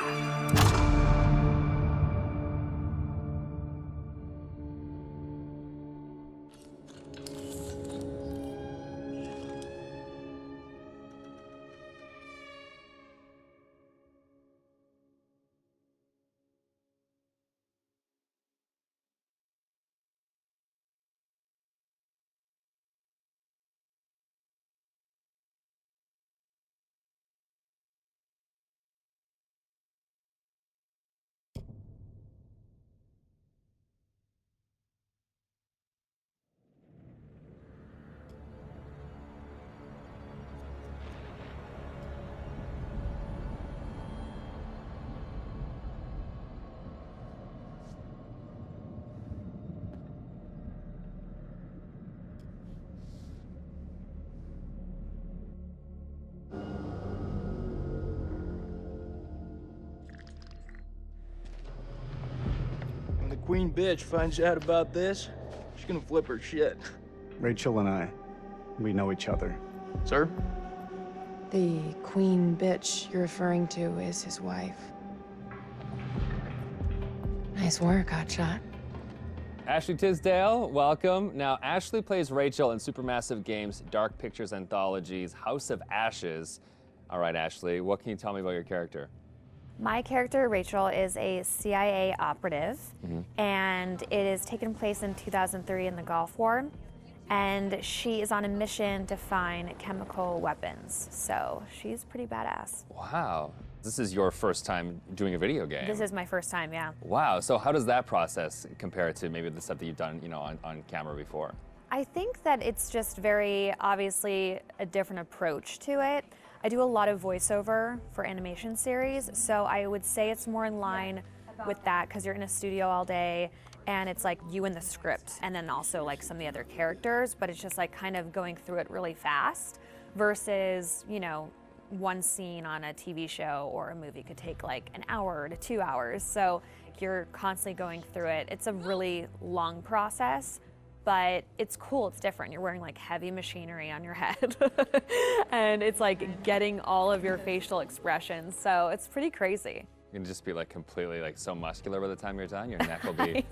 Queen bitch finds out about this, she's gonna flip her shit. Rachel and I, we know each other. Sir? The queen bitch you're referring to is his wife. Nice work, Hotshot. Ashley Tisdale, welcome. Now, Ashley plays Rachel in Supermassive Games' Dark Pictures Anthology's House of Ashes. All right, Ashley, what can you tell me about your character? My character, Rachel, is a CIA operative, and it is taken place in 2003 in the Gulf War, and she is on a mission to find chemical weapons, so she's pretty badass. Wow. This is your first time doing a video game. This is my first time, yeah. Wow, so how does that process compare to maybe the stuff that you've done, you know, on camera before? I think that it's just very obviously a different approach to it. I do a lot of voiceover for animation series, so I would say it's more in line with that because you're in a studio all day and it's like you and the script and then also like some of the other characters, but it's just like kind of going through it really fast versus, you know, one scene on a TV show or a movie could take like an hour to 2 hours. So you're constantly going through it. It's a really long process, but it's cool, it's different. You're wearing like heavy machinery on your head and it's like getting all of your facial expressions. So it's pretty crazy. You're gonna just be like completely like so muscular by the time you're done. Your neck will be.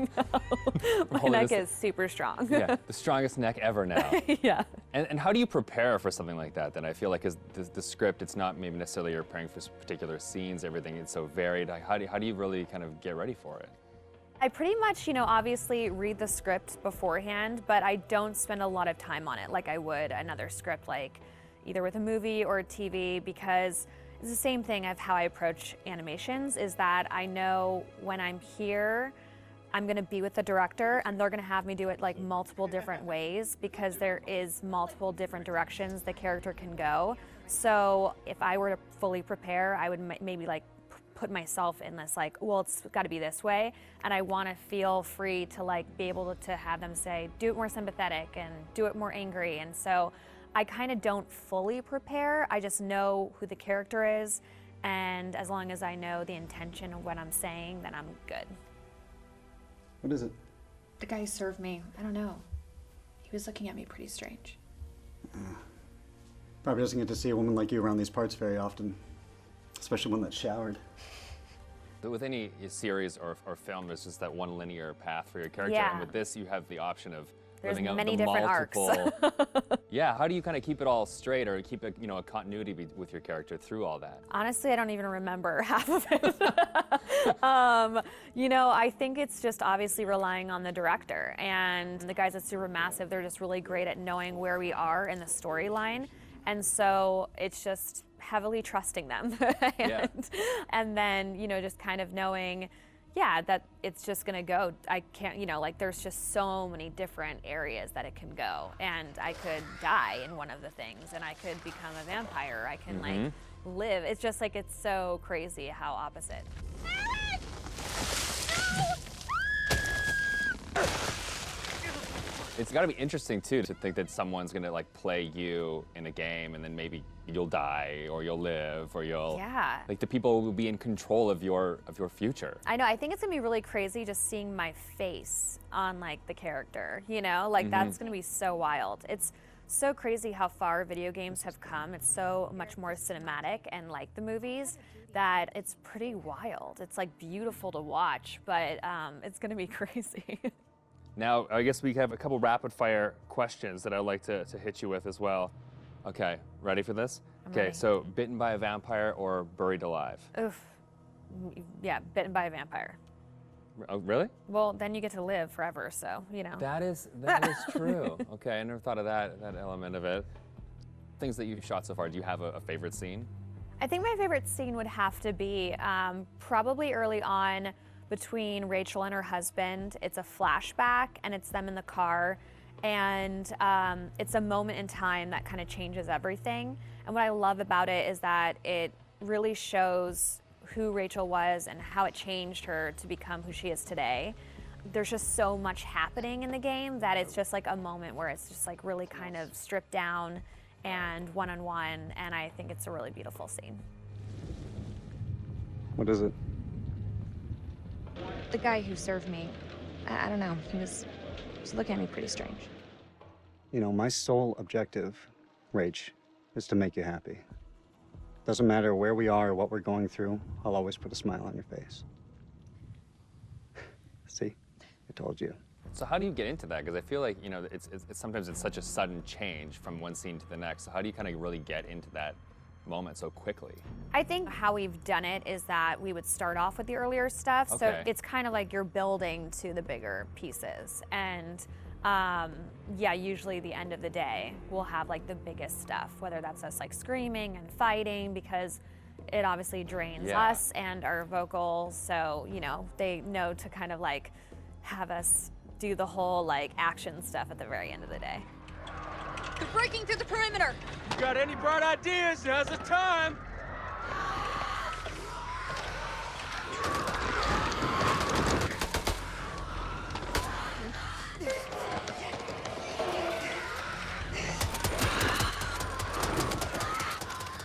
My neck is super strong. Yeah, the strongest neck ever now. Yeah. And how do you prepare for something like that? Then I feel like is the script, it's not maybe necessarily you're preparing for particular scenes. Everything is so varied. Like, how do you really kind of get ready for it? I pretty much, you know, obviously read the script beforehand, but I don't spend a lot of time on it like I would another script, like either with a movie or a TV, because it's the same thing of how I approach animations, is that I know when I'm here, I'm gonna be with the director and they're gonna have me do it like multiple different ways because there is multiple different directions the character can go. So if I were to fully prepare, I would maybe like put myself in this like, well, it's gotta be this way. And I wanna feel free to like be able to have them say, do it more sympathetic and do it more angry. And so I kind of don't fully prepare. I just know who the character is, and as long as I know the intention of what I'm saying, then I'm good. What is it? The guy who served me, I don't know. He was looking at me pretty strange. Probably doesn't get to see a woman like you around these parts very often, especially one that's showered. But with any series or film, there's just that one linear path for your character, Yeah. and with this, you have the option of There's living out many the different multiple. Yeah, how do you kind of keep it all straight or keep a, you know, a continuity with your character through all that? Honestly, I don't even remember half of it. You know, I think it's just obviously relying on the director, and the guys at Supermassive, they're just really great at knowing where we are in the storyline, and so it's just heavily trusting them. And then, you know, just kind of knowing, yeah, that it's just gonna go. I can't, you know, like there's just so many different areas that it can go. And I could die in one of the things, and I could become a vampire. I can like live. It's just like, it's so crazy how opposite. It's got to be interesting too to think that someone's gonna like play you in a game, and then maybe you'll die or you'll live or you'll like the people will be in control of your future. I know. I think it's gonna be really crazy just seeing my face on like the character. You know, like that's gonna be so wild. It's so crazy how far video games have come. It's so much more cinematic and like the movies that it's pretty wild. It's like beautiful to watch, but it's gonna be crazy. Now, I guess we have a couple rapid fire questions that I'd like to hit you with as well. Okay, ready for this? I'm Okay, ready. so bitten by a vampire or buried alive? Oof. Yeah, bitten by a vampire. Oh, really? Well, then you get to live forever, so, you know. That is true. Okay, I never thought of that element of it. Things that you've shot so far, do you have a favorite scene? I think my favorite scene would have to be probably early on between Rachel and her husband. It's a flashback, and it's them in the car, and it's a moment in time that kind of changes everything. And what I love about it is that it really shows who Rachel was and how it changed her to become who she is today. There's just so much happening in the game that it's just like a moment where it's just like really kind of stripped down and one-on-one, and I think it's a really beautiful scene. What is it? The guy who served me, I don't know, he was looking at me pretty strange. You know, my sole objective, Rach, is to make you happy. Doesn't matter where we are or what we're going through, I'll always put a smile on your face. See? I told you. So how do you get into that? Because I feel like, you know, it's sometimes it's such a sudden change from one scene to the next. So how do you kind of really get into that moment so quickly? I think how we've done it is that we would start off with the earlier stuff. So Okay. it's kind of like you're building to the bigger pieces. And yeah, usually the end of the day, we'll have like the biggest stuff, whether that's us like screaming and fighting, because it obviously drains Yeah. us and our vocals. So, you know, they know to kind of like have us do the whole like action stuff at the very end of the day. They're breaking through the perimeter! You got any bright ideas? Now's the time.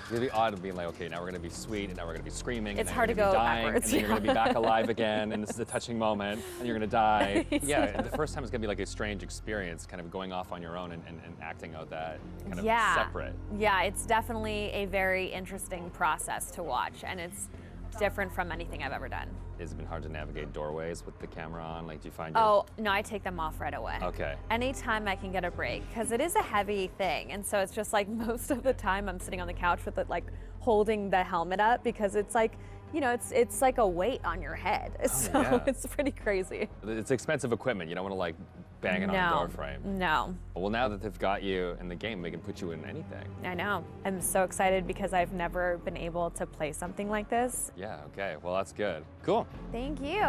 It's really odd of being like, okay, now we're gonna be sweet, and now we're gonna be screaming, It's and then hard you're to gonna be go dying, backwards, and then you're gonna be yeah. back alive again, and this is a touching moment, and you're gonna die. Right. Yeah, the first time is gonna be like a strange experience, kind of going off on your own and acting out that kind of Yeah. separate. Yeah, it's definitely a very interesting process to watch, and it's different from anything I've ever done. Has it been hard to navigate doorways with the camera on? Like, do you find your... Oh, no, I take them off right away. Okay. Anytime I can get a break, because it is a heavy thing, and so it's just like most of the time I'm sitting on the couch with it, like holding the helmet up, because it's like, you know, it's like a weight on your head. So yeah. it's pretty crazy. It's expensive equipment. You don't want to like bang it on a door frame. No. Well, now that they've got you in the game, they can put you in anything. I know. I'm so excited because I've never been able to play something like this. Yeah, okay. Well, that's good. Cool. Thank you.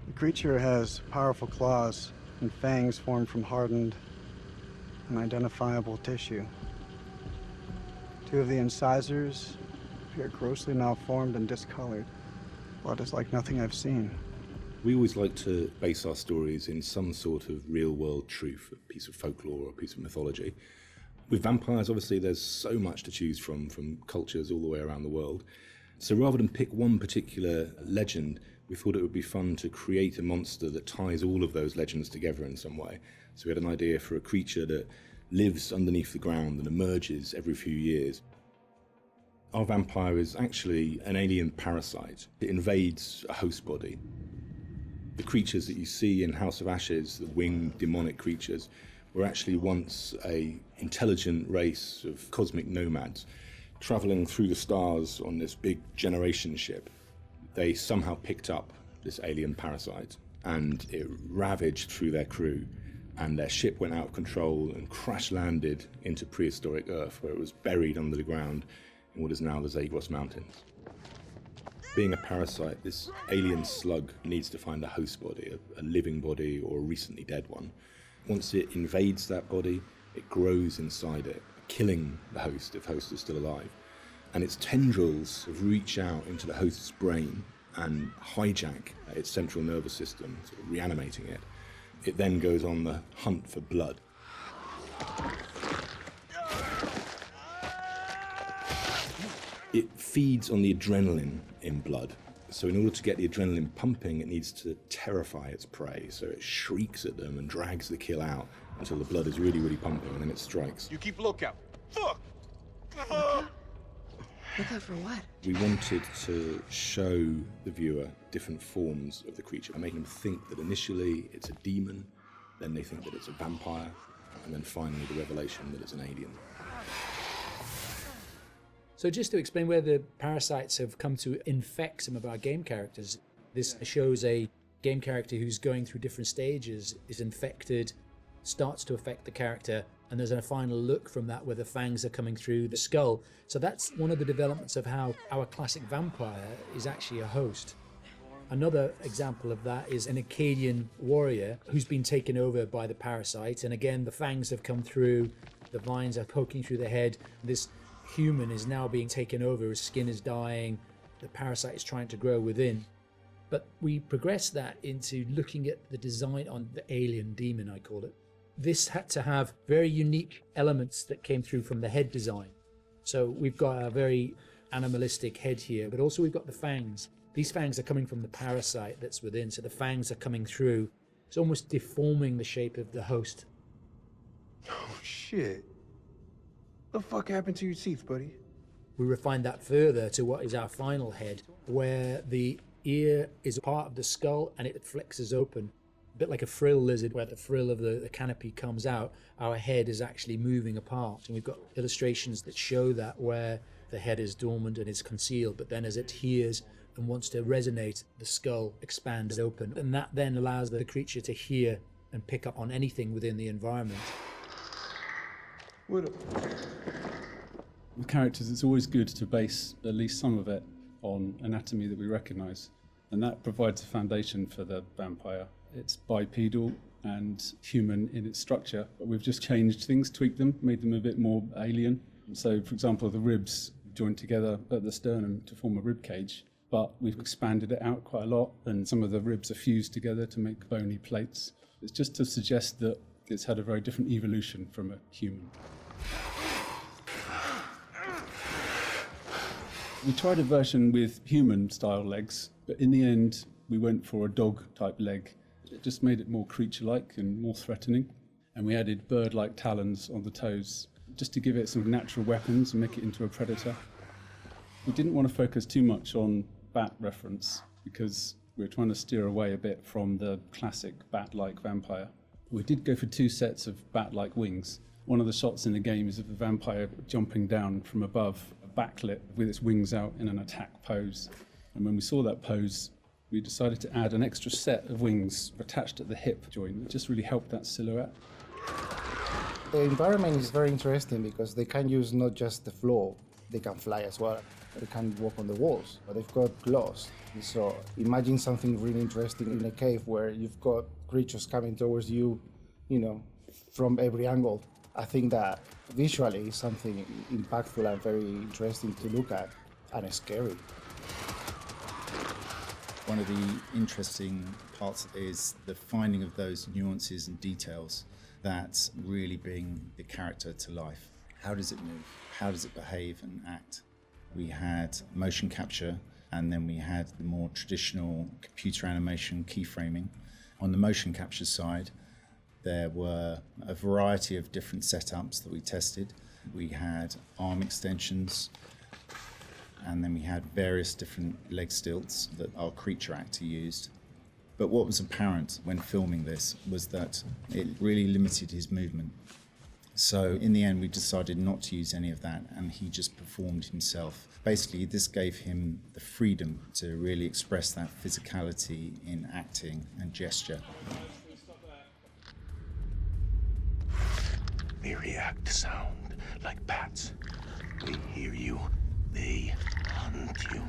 The creature has powerful claws and fangs formed from hardened, unidentifiable tissue. Two of the incisors appear grossly malformed and discolored. Blood is like nothing I've seen. We always like to base our stories in some sort of real-world truth, a piece of folklore or a piece of mythology. With vampires, obviously, there's so much to choose from cultures all the way around the world. So rather than pick one particular legend, we thought it would be fun to create a monster that ties all of those legends together in some way. So we had an idea for a creature that lives underneath the ground and emerges every few years. Our vampire is actually an alien parasite. It invades a host body. The creatures that you see in House of Ashes, the winged demonic creatures, were actually once an intelligent race of cosmic nomads traveling through the stars on this big generation ship. They somehow picked up this alien parasite and it ravaged through their crew, and their ship went out of control and crash landed into prehistoric Earth, where it was buried under the ground in what is now the Zagros Mountains. Being a parasite, this alien slug needs to find a host body, a living body or a recently dead one. Once it invades that body, it grows inside it, killing the host if host is still alive. And its tendrils reach out into the host's brain and hijack its central nervous system, sort of reanimating it. It then goes on the hunt for blood. It feeds on the adrenaline in blood. So in order to get the adrenaline pumping, it needs to terrify its prey. So it shrieks at them and drags the kill out until the blood is really, really pumping, and then it strikes. You keep lookout. Fuck! Look out for what? We wanted to show the viewer different forms of the creature and make them think that initially it's a demon, then they think that it's a vampire, and then finally the revelation that it's an alien. So just to explain where the parasites have come to infect some of our game characters, this shows a game character who's going through different stages is infected, starts to affect the character, and there's a final look from that where the fangs are coming through the skull. So that's one of the developments of how our classic vampire is actually a host. Another example of that is an Akkadian warrior who's been taken over by the parasite, and again the fangs have come through, the vines are poking through the head. This human is now being taken over, his skin is dying, the parasite is trying to grow within. But we progress that into looking at the design on the alien demon, I call it. This had to have very unique elements that came through from the head design. So we've got a very animalistic head here, but also we've got the fangs. These fangs are coming from the parasite that's within, so the fangs are coming through. It's almost deforming the shape of the host. Oh, shit. What the fuck happened to your teeth, buddy? We refined that further to what is our final head, where the ear is a part of the skull and it flexes open. A bit like a frill lizard, where the frill of the canopy comes out, our head is actually moving apart. And we've got illustrations that show that, where the head is dormant and is concealed, but then as it hears and wants to resonate, the skull expands open. And that then allows the creature to hear and pick up on anything within the environment. With characters, it's always good to base at least some of it on anatomy that we recognise, and that provides a foundation for the vampire. It's bipedal and human in its structure, but we've just changed things, tweaked them, made them a bit more alien. So, for example, the ribs joined together at the sternum to form a rib cage, but we've expanded it out quite a lot, and some of the ribs are fused together to make bony plates. It's just to suggest that it's had a very different evolution from a human. We tried a version with human-style legs, but in the end, we went for a dog-type leg. It just made it more creature-like and more threatening. And we added bird-like talons on the toes, just to give it some natural weapons and make it into a predator. We didn't want to focus too much on bat reference, because we were trying to steer away a bit from the classic bat-like vampire. We did go for 2 sets of bat-like wings. One of the shots in the game is of the vampire jumping down from above, backlit with its wings out in an attack pose. And when we saw that pose, we decided to add an extra set of wings attached at the hip joint. It just really helped that silhouette. The environment is very interesting because they can use not just the floor, they can fly as well. They can walk on the walls, but they've got claws. So imagine something really interesting in a cave where you've got creatures coming towards you, from every angle. I think that visually is something impactful and very interesting to look at, and scary. One of the interesting parts is the finding of those nuances and details that really bring the character to life. How does it move? How does it behave and act? We had motion capture, and then we had the more traditional computer animation keyframing. On the motion capture side, there were a variety of different setups that we tested. We had arm extensions, and then we had various different leg stilts that our creature actor used. But what was apparent when filming this was that it really limited his movement. So in the end, we decided not to use any of that, and he just performed himself. Basically, this gave him the freedom to really express that physicality in acting and gesture. They react to sound like bats. They hear you. They hunt you.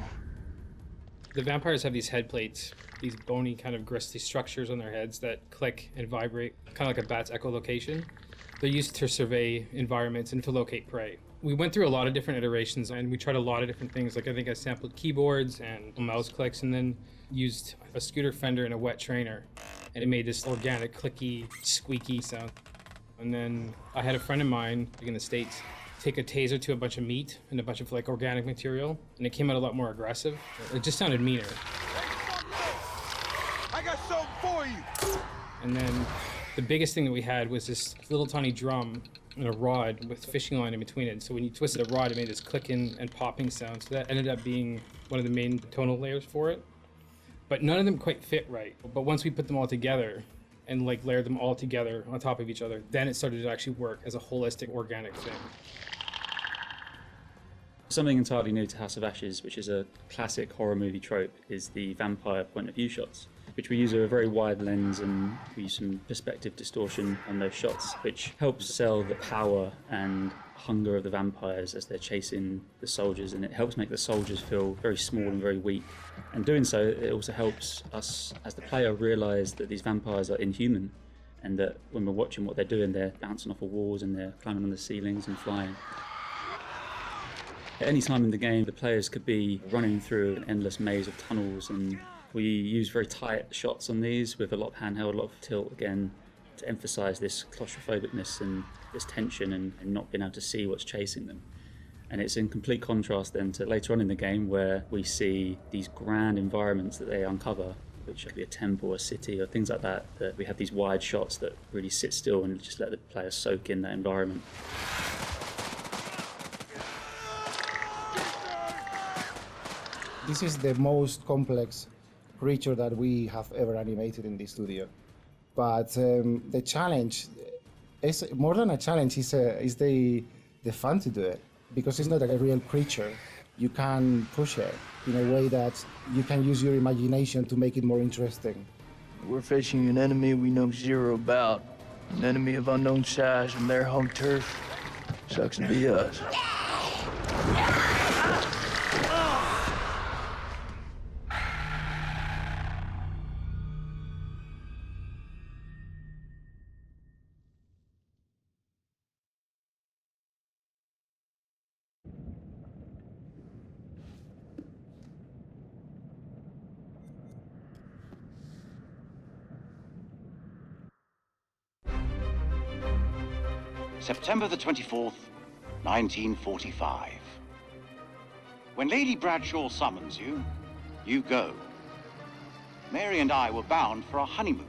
The vampires have these head plates, these bony kind of gristly structures on their heads that click and vibrate, kind of like a bat's echolocation. They're used to survey environments and to locate prey. We went through a lot of different iterations, and we tried a lot of different things. Like I think I sampled keyboards and mouse clicks, and then used a scooter fender and a wet trainer. And it made this organic, clicky, squeaky sound. And then I had a friend of mine, in the States, take a taser to a bunch of meat and a bunch of organic material, and it came out a lot more aggressive. It just sounded meaner. I got something for you! And then the biggest thing that we had was this little tiny drum and a rod with fishing line in between it. So when you twisted a rod, it made this clicking and popping sound. So that ended up being one of the main tonal layers for it. But none of them quite fit right. But once we put them all together and layered them all together on top of each other, then it started to actually work as a holistic, organic thing. Something entirely new to House of Ashes, which is a classic horror movie trope, is the vampire point of view shots. which we use a very wide lens, and we use some perspective distortion on those shots, which helps sell the power and hunger of the vampires as they're chasing the soldiers, and it helps make the soldiers feel very small and very weak. And doing so, it also helps us as the player realise that these vampires are inhuman, and that when we're watching what they're doing, they're bouncing off of walls and they're climbing on the ceilings and flying. At any time in the game, the players could be running through an endless maze of tunnels, and we use very tight shots on these with a lot of handheld, a lot of tilt again, to emphasise this claustrophobicness and this tension and not being able to see what's chasing them. And it's in complete contrast then to later on in the game, where we see these grand environments that they uncover, which could be a temple, a city, or things like that, that we have these wide shots that really sit still and just let the player soak in that environment. This is the most complex creature that we have ever animated in the studio. But the challenge is more than a challenge, is the fun to do it, because it's not a real creature. You can push it in a way that you can use your imagination to make it more interesting. We're facing an enemy we know zero about, an enemy of unknown size from their home turf. Sucks to be us. September the 24th, 1945. When Lady Bradshaw summons you, you go. Mary and I were bound for our honeymoon,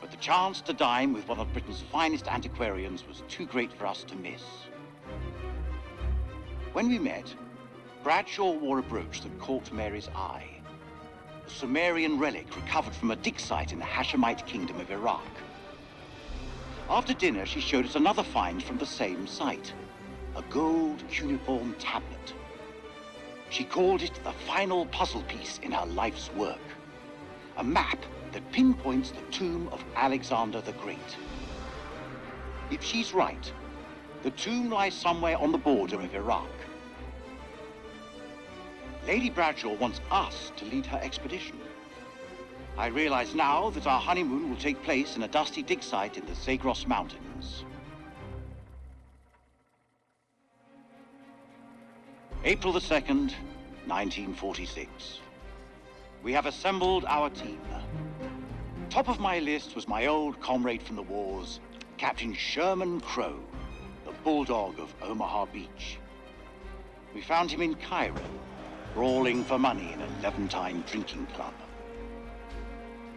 but the chance to dine with one of Britain's finest antiquarians was too great for us to miss. When we met, Bradshaw wore a brooch that caught Mary's eye, a Sumerian relic recovered from a dig site in the Hashemite Kingdom of Iraq. After dinner, she showed us another find from the same site, a gold cuneiform tablet. She called it the final puzzle piece in her life's work, a map that pinpoints the tomb of Alexander the Great. If she's right, the tomb lies somewhere on the border of Iraq. Lady Bradshaw wants us to lead her expedition. I realize now that our honeymoon will take place in a dusty dig site in the Zagros Mountains. April the 2nd, 1946. We have assembled our team. Top of my list was my old comrade from the wars, Captain Sherman Crow, the bulldog of Omaha Beach. We found him in Cairo, brawling for money in a Levantine drinking club.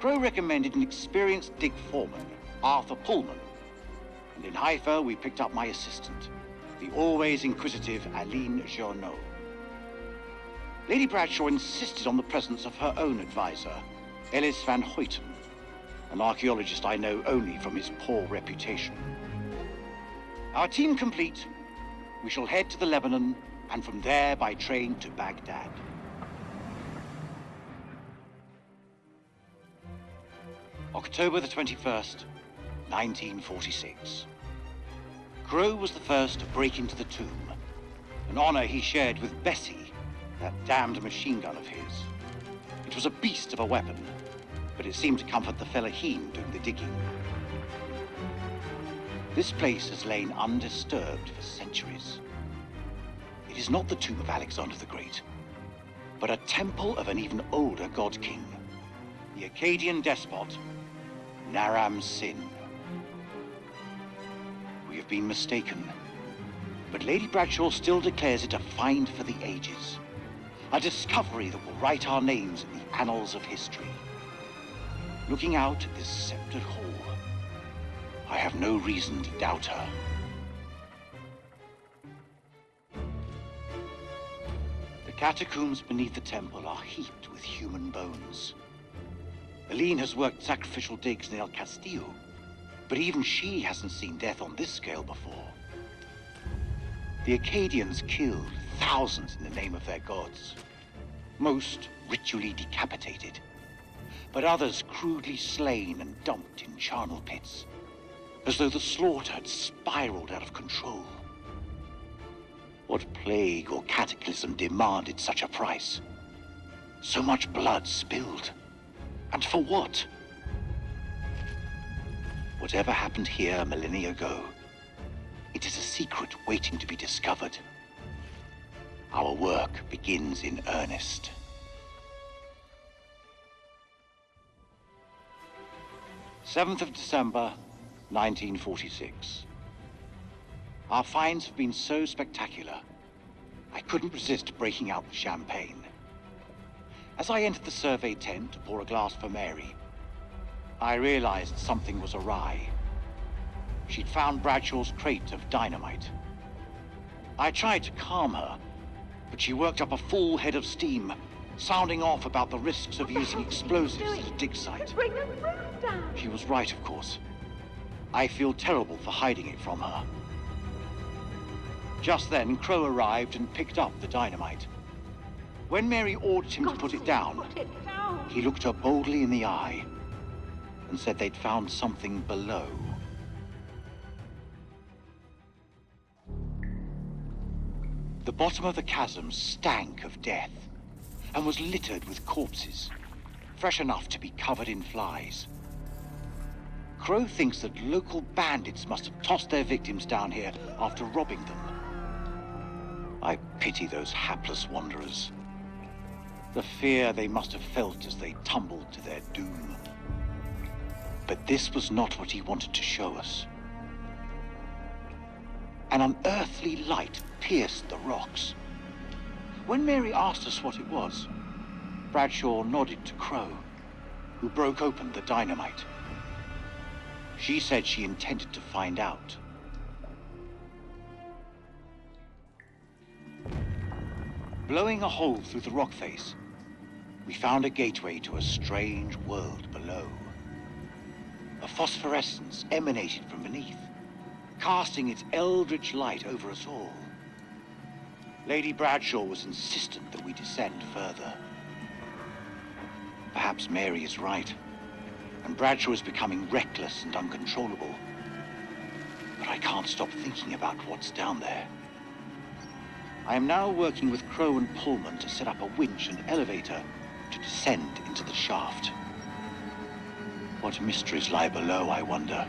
Crow recommended an experienced dig foreman, Arthur Pullman. And in Haifa, we picked up my assistant, the always inquisitive Aline Journeau. Lady Bradshaw insisted on the presence of her own advisor, Ellis van Hoyten, an archaeologist I know only from his poor reputation. Our team complete, we shall head to the Lebanon, and from there by train to Baghdad. October the 21st, 1946. Crow was the first to break into the tomb, an honor he shared with Bessie, that damned machine gun of his. It was a beast of a weapon, but it seemed to comfort the fellaheen doing the digging. This place has lain undisturbed for centuries. It is not the tomb of Alexander the Great, but a temple of an even older god king, the Akkadian despot, Naram Sin. We have been mistaken, but Lady Bradshaw still declares it a find for the ages, a discovery that will write our names in the annals of history. Looking out at this sceptred hall, I have no reason to doubt her. The catacombs beneath the temple are heaped with human bones. Aline has worked sacrificial digs in El Castillo, but even she hasn't seen death on this scale before. The Akkadians killed thousands in the name of their gods, most ritually decapitated. but others crudely slain and dumped in charnel pits, as though the slaughter had spiraled out of control. What plague or cataclysm demanded such a price? So much blood spilled. And for what? Whatever happened here millennia ago, it is a secret waiting to be discovered. Our work begins in earnest. "7th of December, 1946. Our finds have been so spectacular, I couldn't resist breaking out the champagne. As I entered the survey tent to pour a glass for Mary, I realized something was awry. She'd found Bradshaw's crate of dynamite. I tried to calm her, but she worked up a full head of steam, sounding off about the risks of using explosives at a dig site. She was right, of course. I feel terrible for hiding it from her. Just then, Crow arrived and picked up the dynamite. When Mary ordered him to put it down, he looked her boldly in the eye and said they'd found something below. The bottom of the chasm stank of death and was littered with corpses, fresh enough to be covered in flies. Crow thinks that local bandits must have tossed their victims down here after robbing them. I pity those hapless wanderers. The fear they must have felt as they tumbled to their doom. But this was not what he wanted to show us. An unearthly light pierced the rocks. When Mary asked us what it was, Bradshaw nodded to Crow, who broke open the dynamite. She said she intended to find out. Blowing a hole through the rock face, we found a gateway to a strange world below. A phosphorescence emanated from beneath, casting its eldritch light over us all. Lady Bradshaw was insistent that we descend further. Perhaps Mary is right, and Bradshaw is becoming reckless and uncontrollable. But I can't stop thinking about what's down there. I am now working with Crow and Pullman to set up a winch and elevator to descend into the shaft. What mysteries lie below, I wonder,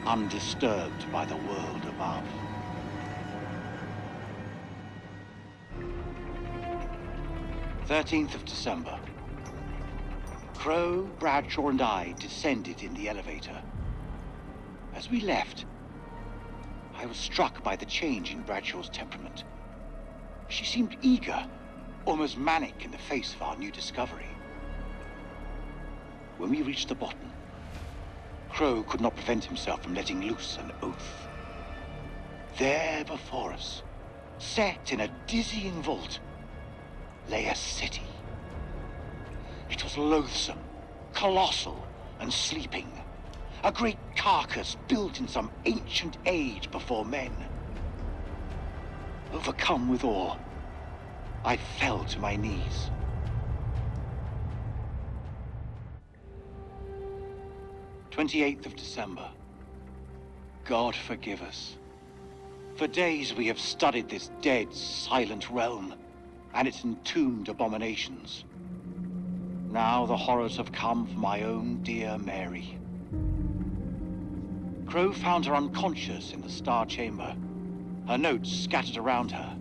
undisturbed by the world above. "13th of December. Crow, Bradshaw, and I descended in the elevator. As we left, I was struck by the change in Bradshaw's temperament. She seemed eager, almost manic in the face of our new discovery. When we reached the bottom, Crow could not prevent himself from letting loose an oath. There before us, set in a dizzying vault, lay a city. It was loathsome, colossal, and sleeping. A great carcass built in some ancient age before men. Overcome with awe, I fell to my knees. "28th of December. God forgive us. For days we have studied this dead, silent realm and its entombed abominations. Now the horrors have come for my own dear Mary. Crow found her unconscious in the Star Chamber, her notes scattered around her.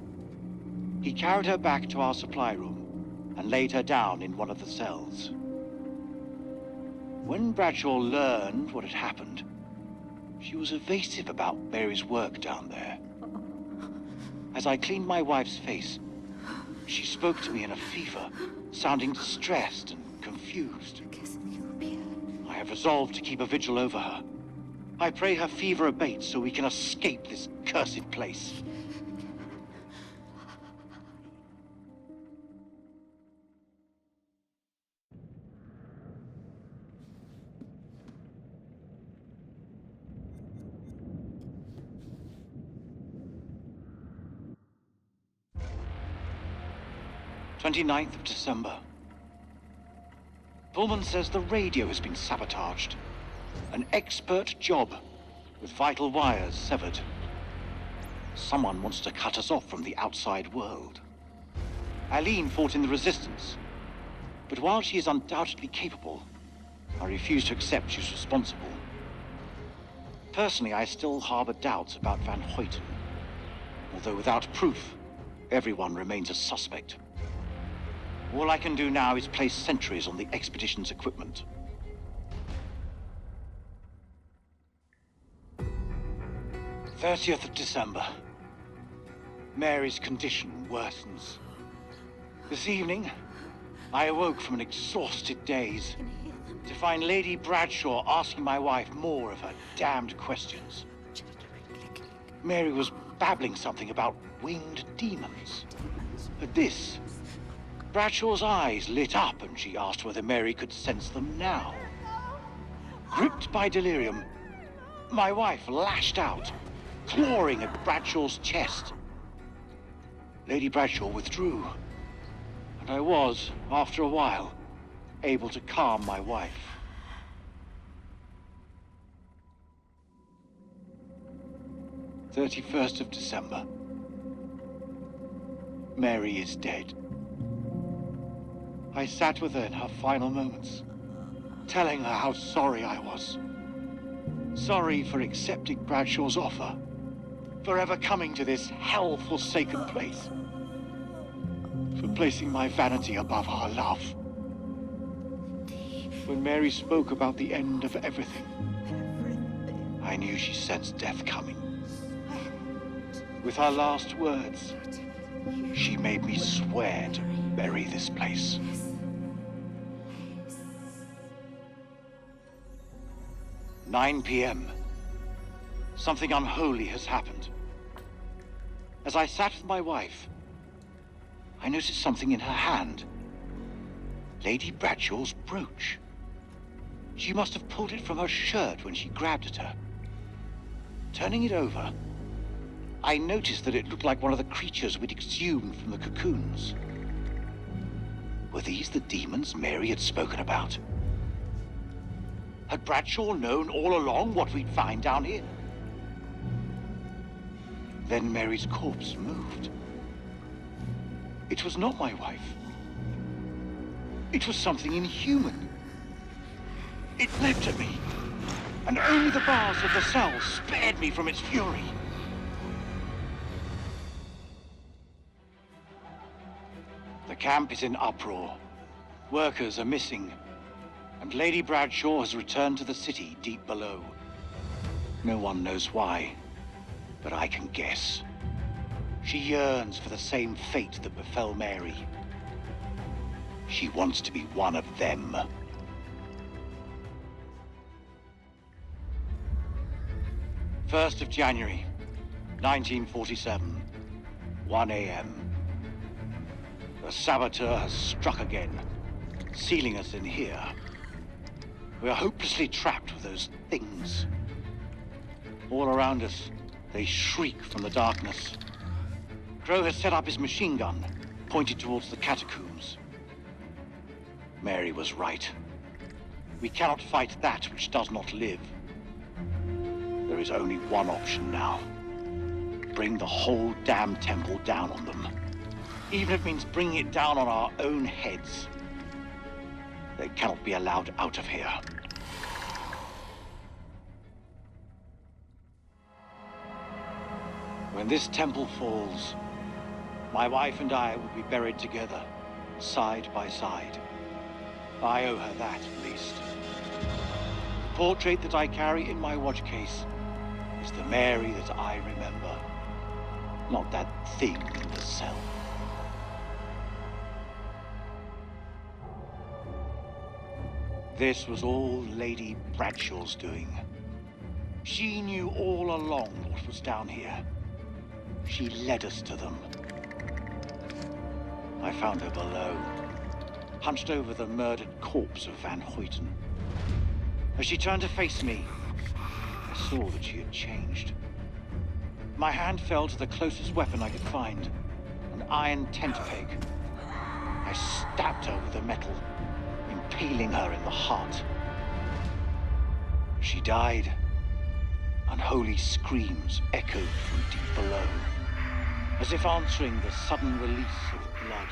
He carried her back to our supply room and laid her down in one of the cells. When Bradshaw learned what had happened, she was evasive about Mary's work down there. As I cleaned my wife's face, she spoke to me in a fever, sounding distressed and confused. I have resolved to keep a vigil over her. I pray her fever abates so we can escape this cursed place. "29th of December. Pullman says the radio has been sabotaged. An expert job, with vital wires severed. Someone wants to cut us off from the outside world. Eileen fought in the Resistance, but while she is undoubtedly capable, I refuse to accept she's responsible. Personally, I still harbor doubts about Van Hoyten. Although without proof, everyone remains a suspect. All I can do now is place sentries on the expedition's equipment. December 30th. Mary's condition worsens. This evening, I awoke from an exhausted daze to find Lady Bradshaw asking my wife more of her damned questions. Mary was babbling something about winged demons. At this, Bradshaw's eyes lit up and she asked whether Mary could sense them now. Gripped by delirium, my wife lashed out, clawing at Bradshaw's chest. Lady Bradshaw withdrew, and I was, after a while, able to calm my wife. 31st of December. Mary is dead. I sat with her in her final moments, telling her how sorry I was. Sorry for accepting Bradshaw's offer, for ever coming to this hell-forsaken place, for placing my vanity above our love. When Mary spoke about the end of everything, I knew she sensed death coming. With her last words, she made me swear to bury this place. – 9 p.m. Something unholy has happened. As I sat with my wife, I noticed something in her hand. Lady Bradshaw's brooch. She must have pulled it from her shirt when she grabbed at her. Turning it over, I noticed that it looked like one of the creatures we'd exhumed from the cocoons. Were these the demons Mary had spoken about? Had Bradshaw known all along what we'd find down here? Then Mary's corpse moved. It was not my wife. It was something inhuman. It leapt at me, and only the bars of the cell spared me from its fury. The camp is in uproar. Workers are missing, and Lady Bradshaw has returned to the city deep below. No one knows why, but I can guess. She yearns for the same fate that befell Mary. She wants to be one of them. First of January, 1947, 1 a.m. The saboteur has struck again, sealing us in here. We are hopelessly trapped with those things. All around us, they shriek from the darkness. Crow has set up his machine gun, pointed towards the catacombs. Mary was right. We cannot fight that which does not live. There is only one option now. Bring the whole damn temple down on them. Even if it means bringing it down on our own heads. They cannot be allowed out of here. When this temple falls, my wife and I will be buried together, side by side. I owe her that, at least. The portrait that I carry in my watch case is the Mary that I remember, not that thing in the cell. This was all Lady Bradshaw's doing. She knew all along what was down here. She led us to them. I found her below, hunched over the murdered corpse of Van Hoyten. As she turned to face me, I saw that she had changed. My hand fell to the closest weapon I could find, an iron tent peg. I stabbed her with the metal, impaling her in the heart. She died. Unholy screams echoed from deep below, as if answering the sudden release of blood.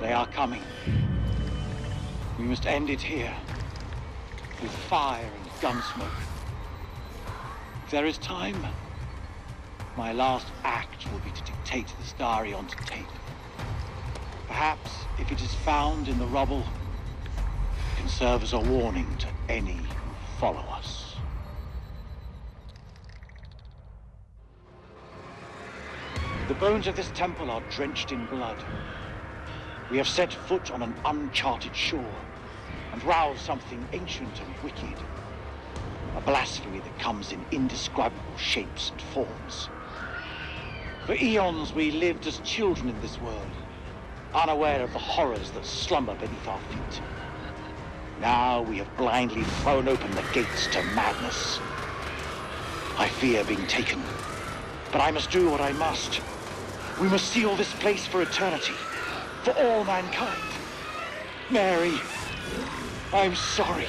They are coming. We must end it here, with fire and gunsmoke. If there is time, my last act will be to dictate the story onto tape. Perhaps, if it is found in the rubble, it can serve as a warning to any who follow us. The bones of this temple are drenched in blood. We have set foot on an uncharted shore and roused something ancient and wicked. A blasphemy that comes in indescribable shapes and forms. For eons we lived as children in this world, unaware of the horrors that slumber beneath our feet. Now we have blindly thrown open the gates to madness. I fear being taken, but I must do what I must. We must seal this place for eternity, for all mankind. Mary, I'm sorry.